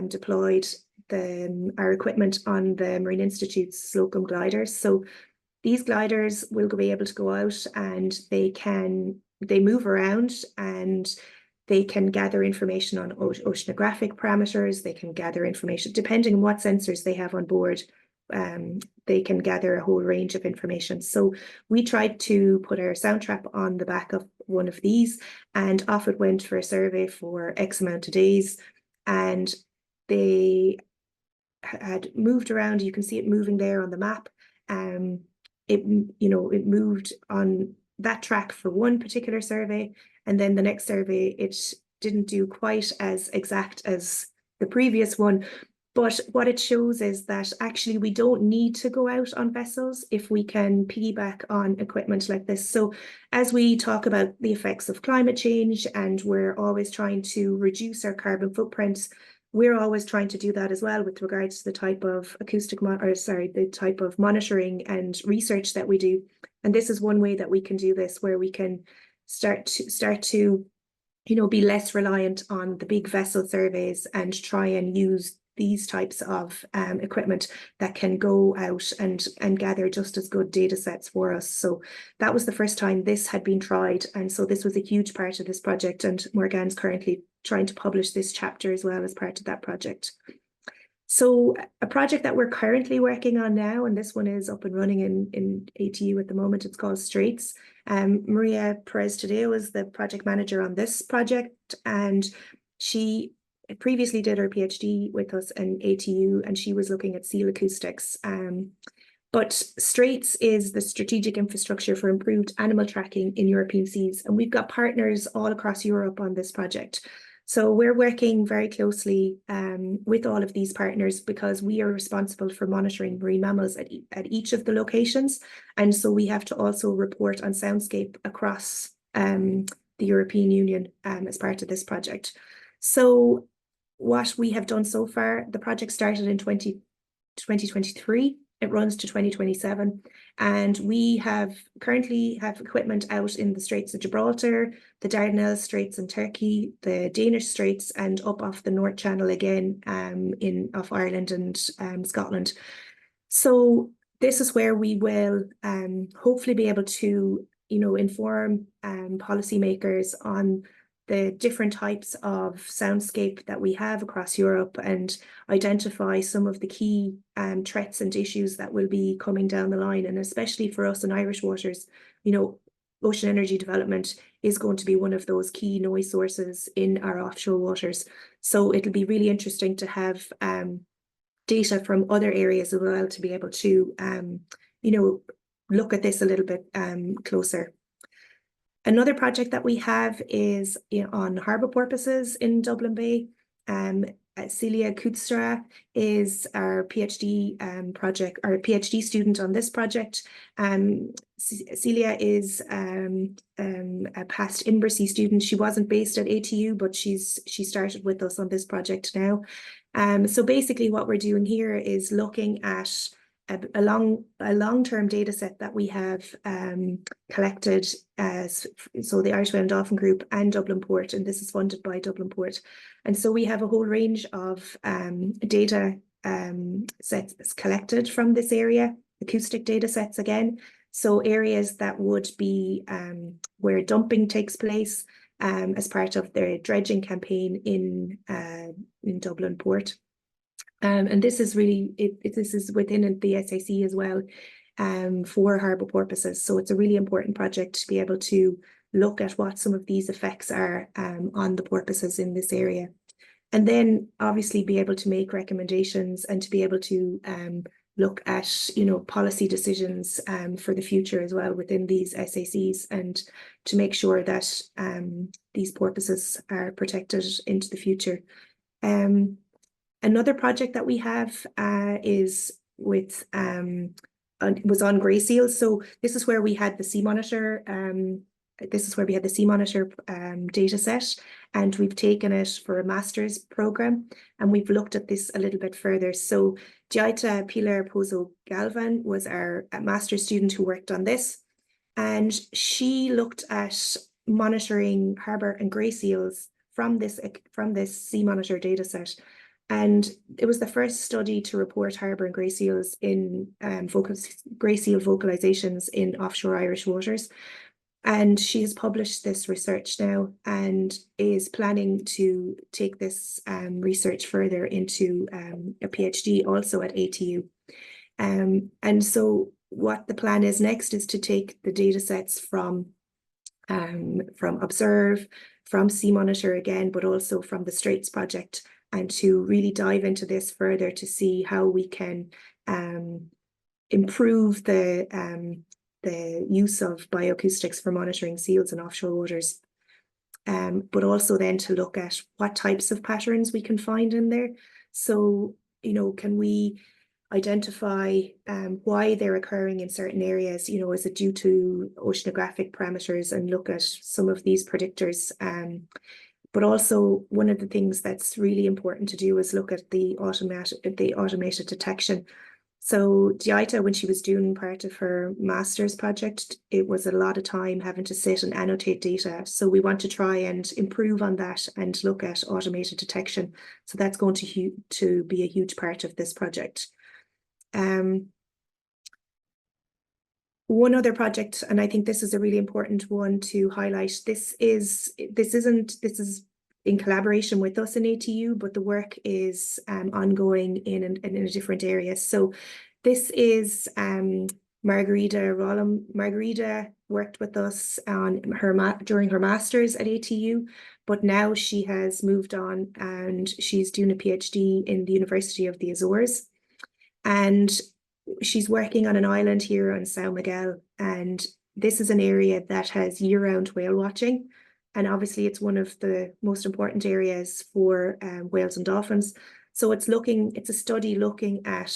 deployed our equipment on the Marine Institute's Slocum gliders. So these gliders will be able to go out, and they move around, and they can gather information on oceanographic parameters. They can gather information depending on what sensors they have on board. They can gather a whole range of information. So we tried to put our sound trap on the back of one of these, and off it went for a survey for X amount of days, and they had moved around. You can see it moving there on the map. It moved on that track for one particular survey, and then the next survey it didn't do quite as exact as the previous one. But what it shows is that actually we don't need to go out on vessels if we can piggyback on equipment like this. So as we talk about the effects of climate change, and we're always trying to reduce our carbon footprint, we're always trying to do that as well with regards to the type of the type of monitoring and research that we do. And this is one way that we can do this, where we can start to be less reliant on the big vessel surveys and try and use these types of equipment that can go out and gather just as good data sets for us. So that was the first time this had been tried, and so this was a huge part of this project, and Morgan's currently trying to publish this chapter as well as part of that project. So a project that we're currently working on now, and this one is up and running in ATU at the moment, it's called Straits. Maria Perez Tadeo is the project manager on this project, and she previously did her PhD with us in ATU, and she was looking at seal acoustics. But Straits is the strategic infrastructure for improved animal tracking in European seas, and we've got partners all across Europe on this project. So we're working very closely with all of these partners, because we are responsible for monitoring marine mammals at each of the locations, and so we have to also report on soundscape across the European Union as part of this project. So what we have done so far, the project started in 2023. It runs to 2027, and we currently have equipment out in the Straits of Gibraltar, the Dardanelles Straits in Turkey, the Danish Straits, and up off the North Channel again, off Ireland and Scotland. So this is where we will hopefully be able to, inform policymakers on the different types of soundscape that we have across Europe and identify some of the key threats and issues that will be coming down the line. And especially for us in Irish waters, ocean energy development is going to be one of those key noise sources in our offshore waters. So it'll be really interesting to have data from other areas as well to be able to, look at this a little bit closer. Another project that we have is on harbour porpoises in Dublin Bay. Celia Kutstra is our PhD project, our PhD student on this project. Celia is a past Inversea student. She wasn't based at ATU, but she started with us on this project now. So basically what we're doing here is looking at a long-term data set that we have collected, so the Irish Whale and Dolphin Group and Dublin Port, and this is funded by Dublin Port. And so we have a whole range of data sets collected from this area, acoustic data sets again. So areas that would be where dumping takes place as part of their dredging campaign in Dublin Port. And this is really, this is within the SAC as well for harbour porpoises. So it's a really important project to be able to look at what some of these effects are on the porpoises in this area. And then obviously be able to make recommendations and to be able to look at, policy decisions for the future as well within these SACs, and to make sure that these porpoises are protected into the future. Another project that we have is with was on grey seals. So this is where we had the Sea Monitor. This is where we had the Sea Monitor data set, and we've taken it for a master's program, and we've looked at this a little bit further. So Giaita Pilar Pozo Galvan was our master's student who worked on this, and she looked at monitoring harbour and grey seals from this Sea Monitor data set. And it was the first study to report harbour and grey seals in grey seal vocalizations in offshore Irish waters. And she has published this research now and is planning to take this research further into a PhD also at ATU. And so what the plan is next is to take the data sets from Observe, from Sea Monitor again, but also from the Straits project, and to really dive into this further to see how we can improve the use of bioacoustics for monitoring seals in offshore waters, but also then to look at what types of patterns we can find in there. So, can we identify why they're occurring in certain areas? Is it due to oceanographic parameters, and look at some of these predictors? But also one of the things that's really important to do is look at the automated detection. So Giaita, when she was doing part of her master's project, it was a lot of time having to sit and annotate data. So we want to try and improve on that and look at automated detection. So that's going to be a huge part of this project. One other project, and I think this is a really important one to highlight. This is in collaboration with us in ATU, but the work is ongoing in a different area. So this is Margarita Rollum. Margarita worked with us on during her master's at ATU, but now she has moved on and she's doing a PhD in the University of the Azores. And she's working on an island here on São Miguel, and this is an area that has year-round whale watching, and obviously it's one of the most important areas for whales and dolphins. So it's a study looking at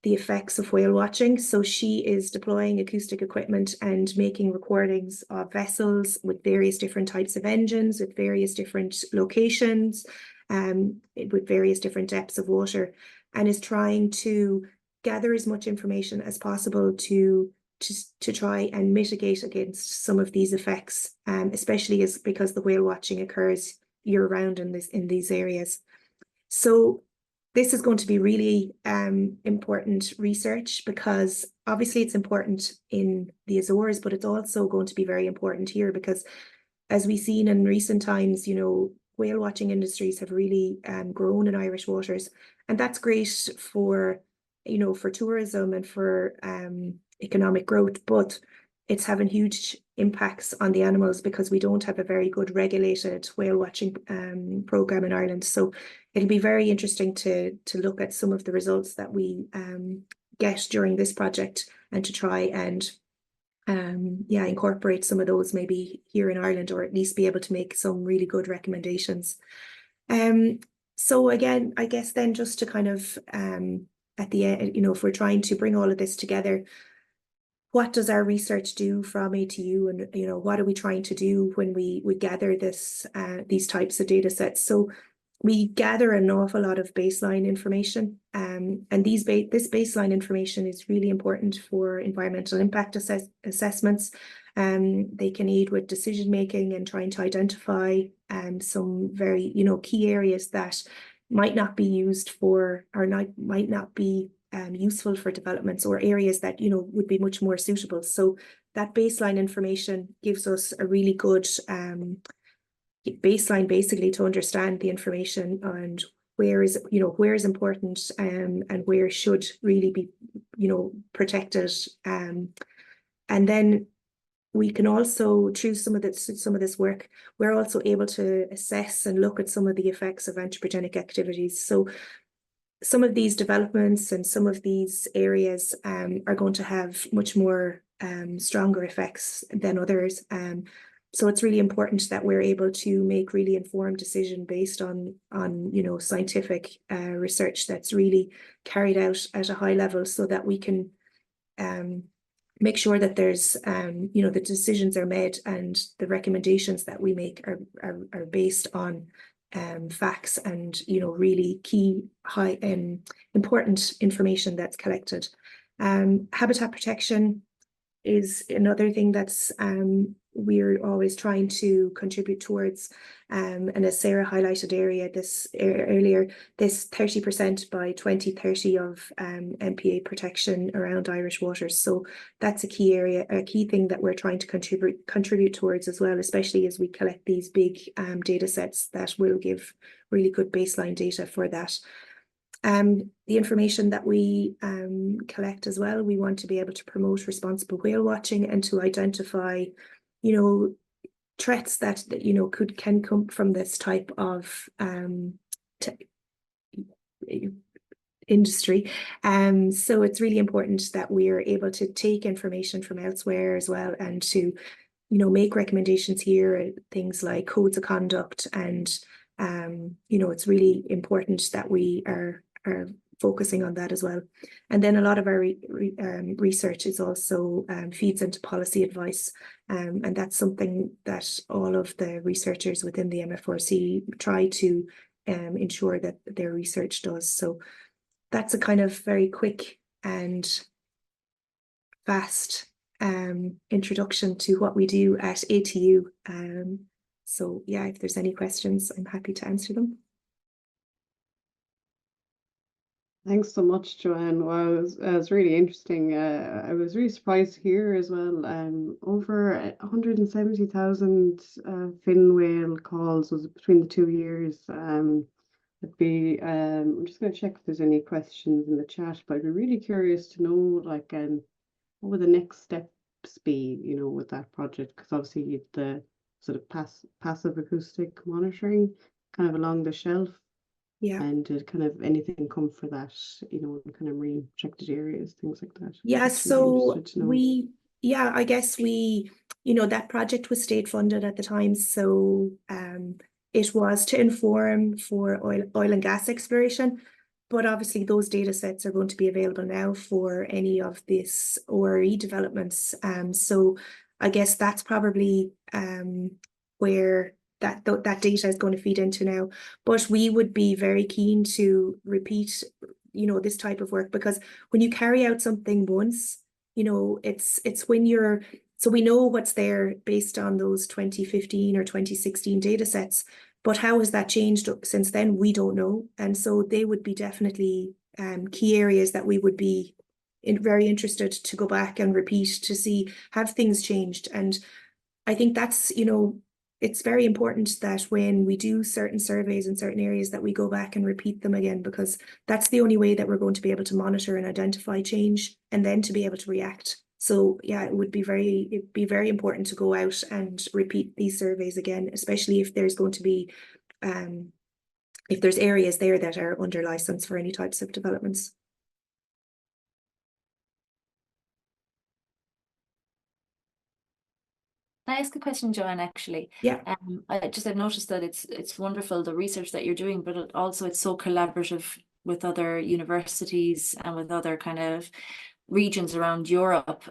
the effects of whale watching. So she is deploying acoustic equipment and making recordings of vessels with various different types of engines, with various different locations, with various different depths of water, and is trying to gather as much information as possible to try and mitigate against some of these effects, especially because the whale watching occurs year round in these areas. So this is going to be really important research, because obviously it's important in the Azores, but it's also going to be very important here, because as we've seen in recent times, you know, whale watching industries have really grown in Irish waters, and that's great for, you know, for tourism and for economic growth, but it's having huge impacts on the animals because we don't have a very good regulated whale watching program in Ireland. So it'll be very interesting to look at some of the results that we get during this project, and to try and incorporate some of those maybe here in Ireland, or at least be able to make some really good recommendations. So again, I guess then just to kind of at the end, you know, if we're trying to bring all of this together, what does our research do from ATU, and, you know, what are we trying to do when we gather these types of data sets? So we gather an awful lot of baseline information, and this baseline information is really important for environmental impact assessments. They can aid with decision making and trying to identify some very, you know, key areas that might not be used for, or might not be useful for developments, or areas that, you know, would be much more suitable. So that baseline information gives us a really good baseline, basically, to understand the information and where is important and where should really be, you know, protected. And then we can also, through some of this work, we're also able to assess and look at some of the effects of anthropogenic activities. So some of these developments and some of these areas are going to have much more stronger effects than others. So it's really important that we're able to make really informed decision based on you know, scientific research that's really carried out at a high level, so that we can make sure that there's you know, the decisions are made and the recommendations that we make are based on facts and, you know, really key high important information that's collected. Habitat protection is another thing that's we're always trying to contribute towards, and as Sarah highlighted earlier, this 30% by 2030 of MPA protection around Irish waters. So that's a key area, a key thing that we're trying to contribute towards as well, especially as we collect these big data sets that will give really good baseline data for that. The information that we collect as well, we want to be able to promote responsible whale watching and to identify, you know, threats that you know, can come from this type of industry. So it's really important that we're able to take information from elsewhere as well, and to, you know, make recommendations here, things like codes of conduct, and you know, it's really important that we are focusing on that as well. And then a lot of our research is also feeds into policy advice, and that's something that all of the researchers within the MFRC try to ensure that their research does. So that's a kind of very quick and fast introduction to what we do at ATU. So yeah, if there's any questions, I'm happy to answer them. Thanks so much, Joanne. Wow, it was really interesting. I was really surprised to hear as well. Over 170,000 fin whale calls was between the 2 years. I'm just going to check if there's any questions in the chat, but I'd be really curious to know, like, what would the next steps be, you know, with that project? Because obviously you had the sort of passive acoustic monitoring kind of along the shelf. Yeah. And did kind of anything come for that, you know, kind of marine protected areas, things like that? Yeah, so I guess you know, that project was state funded at the time. So it was to inform for oil and gas exploration. But obviously those data sets are going to be available now for any of this ORE developments. So I guess that's probably where that data is going to feed into now. But we would be very keen to repeat you know, this type of work, because when you carry out something once, you know, it's when you're, so we know what's there based on those 2015 or 2016 data sets, but how has that changed since then? We don't know. And so they would be definitely key areas that we would be very interested to go back and repeat to see, have things changed? And I think that's, you know, it's very important that when we do certain surveys in certain areas that we go back and repeat them again, because that's the only way that we're going to be able to monitor and identify change and then to be able to react. So yeah, it'd be very important to go out and repeat these surveys again, especially if there's going to be, if there's areas there that are under license for any types of developments. Can I ask a question, Joanne, actually? Yeah. I've noticed that it's wonderful, the research that you're doing, but also it's so collaborative with other universities and with other kind of regions around Europe.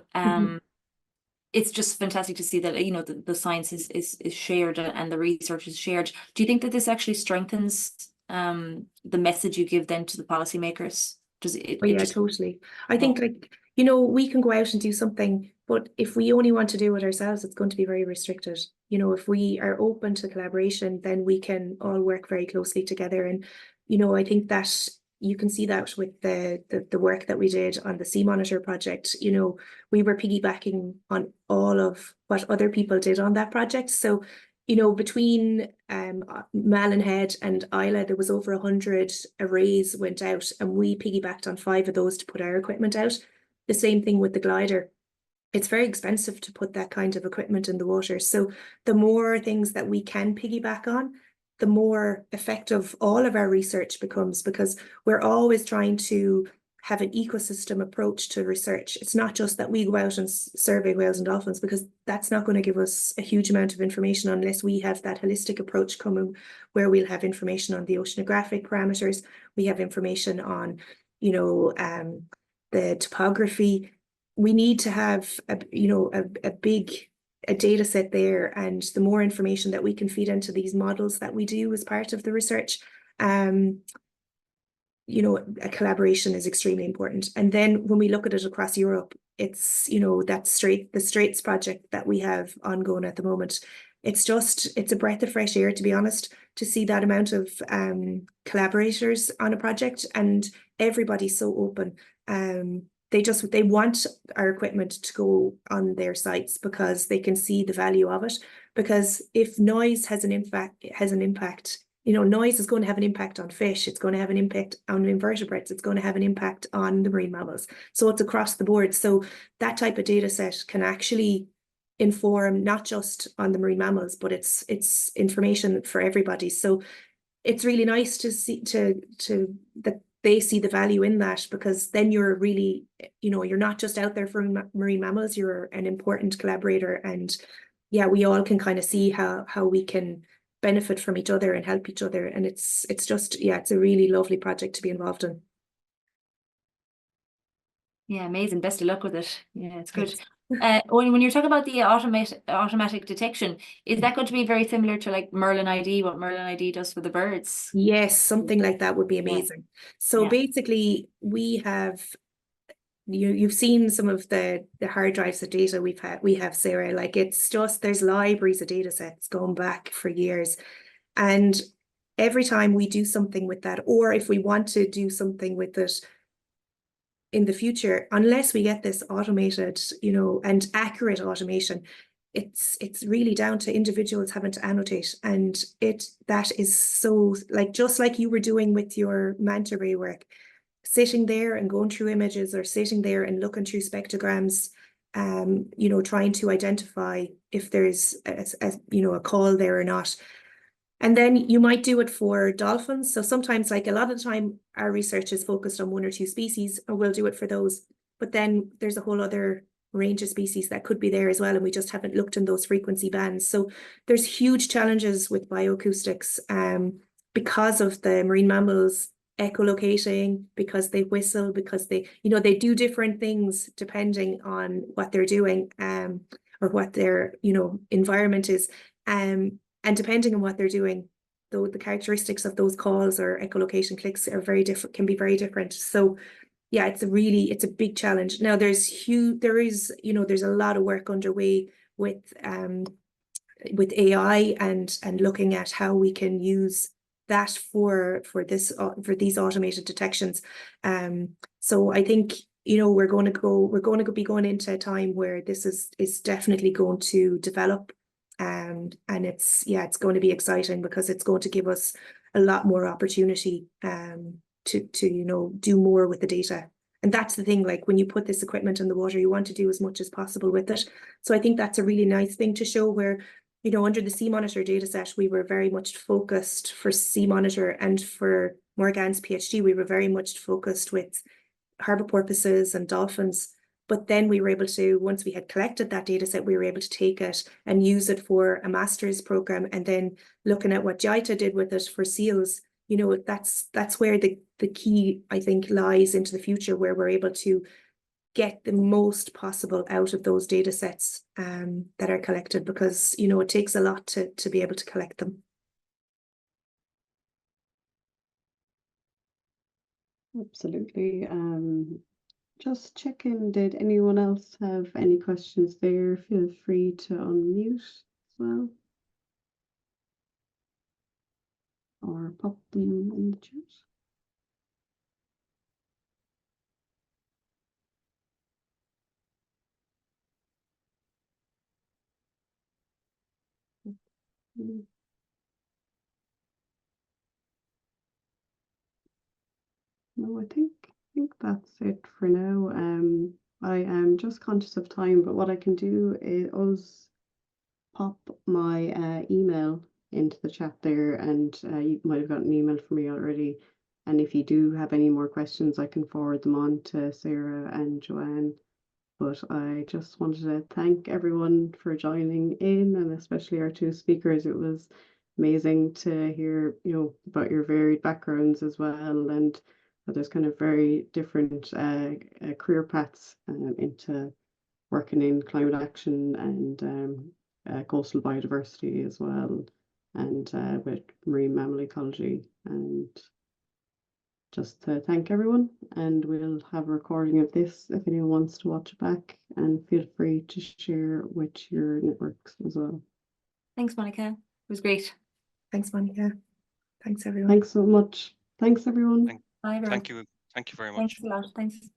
It's just fantastic to see that, you know, the science is shared and the research is shared. Do you think that this actually strengthens the message you give then to the policymakers? Does it? Oh, yeah, totally. I think, like, you know, we can go out and do something, but if we only want to do it ourselves, it's going to be very restricted. You know, if we are open to collaboration, then we can all work very closely together. And, you know, I think that you can see that with the work that we did on the Sea Monitor project. You know, we were piggybacking on all of what other people did on that project. So, you know, between Malin and Isla, there was over 100 arrays went out, and we piggybacked on 5 of those to put our equipment out. The same thing with the glider. It's very expensive to put that kind of equipment in the water. So the more things that we can piggyback on, the more effective all of our research becomes, because we're always trying to have an ecosystem approach to research. It's not just that we go out and survey whales and dolphins, because that's not going to give us a huge amount of information unless we have that holistic approach coming, where we'll have information on the oceanographic parameters. We have information on, you know, the topography. We need to have a big data set there, and the more information that we can feed into these models that we do as part of the research, you know, a collaboration is extremely important. And then when we look at it across Europe, it's, you know, the Straits project that we have ongoing at the moment. It's a breath of fresh air, to be honest, to see that amount of collaborators on a project, and everybody's so open. They want our equipment to go on their sites because they can see the value of it. Because if noise has an impact, you know, noise is going to have an impact on fish. It's going to have an impact on invertebrates. It's going to have an impact on the marine mammals. So it's across the board. So that type of data set can actually inform not just on the marine mammals, but it's information for everybody. So it's really nice to see that they see the value in that, because then you're really, you know, you're not just out there for marine mammals, you're an important collaborator. And yeah, we all can kind of see how we can benefit from each other and help each other. And it's just, yeah, it's a really lovely project to be involved in. Yeah, amazing. Best of luck with it. Yeah, it's good. When you're talking about the automatic detection, is that going to be very similar to like Merlin ID, what Merlin ID does for the birds? Yes, something like that would be amazing. Yeah. So basically we have, you've seen some of the hard drives of data we have, Sarah. Like, it's just, there's libraries of data sets going back for years. And every time we do something with that, or if we want to do something with it in the future, unless we get this automated, you know, and accurate automation, it's really down to individuals having to annotate. And that is so, like, just like you were doing with your manta ray work, sitting there and going through images, or sitting there and looking through spectrograms, you know, trying to identify if there's a call there or not. And then you might do it for dolphins. So sometimes, like, a lot of the time, our research is focused on 1 or 2 species, and we'll do it for those. But then there's a whole other range of species that could be there as well, and we just haven't looked in those frequency bands. So there's huge challenges with bioacoustics because of the marine mammals echolocating, because they whistle, because they do different things depending on what they're doing, or what their environment is, and depending on what they're doing, the characteristics of those calls or echolocation clicks are very different, can be very different. So yeah, it's a big challenge. Now there's there's a lot of work underway with AI and looking at how we can use that for these automated detections. So I think we're going to be going into a time where this is definitely going to develop, and it's going to be exciting because it's going to give us a lot more opportunity to do more with the data. And that's the thing, like when you put this equipment in the water, you want to do as much as possible with it. So I think that's a really nice thing to show, where under the Sea Monitor dataset, we were very much focused for Sea Monitor, and for Morgan's PhD, we were very much focused with harbour porpoises and dolphins. But then we were able to, once we had collected that data set, we were able to take it and use it for a master's program. And then looking at what JITA did with it for seals, that's where the key, I think, lies into the future, where we're able to get the most possible out of those data sets that are collected, because it takes a lot to be able to collect them. Absolutely. Just checking, did anyone else have any questions there? Feel free to unmute as well, or pop them in the chat. No, I think that's it for now. I am just conscious of time, but what I can do is pop my email into the chat there, and you might have got an email from me already. And if you do have any more questions, I can forward them on to Sarah and Joanne. But I just wanted to thank everyone for joining in, and especially our two speakers. It was amazing to hear, about your varied backgrounds as well, and there's kind of very different career paths into working in climate action and coastal biodiversity as well, and with marine mammal ecology. And just to thank everyone, and we'll have a recording of this if anyone wants to watch it back, and feel free to share with your networks as well. Thanks, Monica. It was great. Thanks, Monica. Thanks, everyone. Thanks so much. Thanks, everyone. Bye, everyone. Thank you very much. Thanks a lot. Thanks.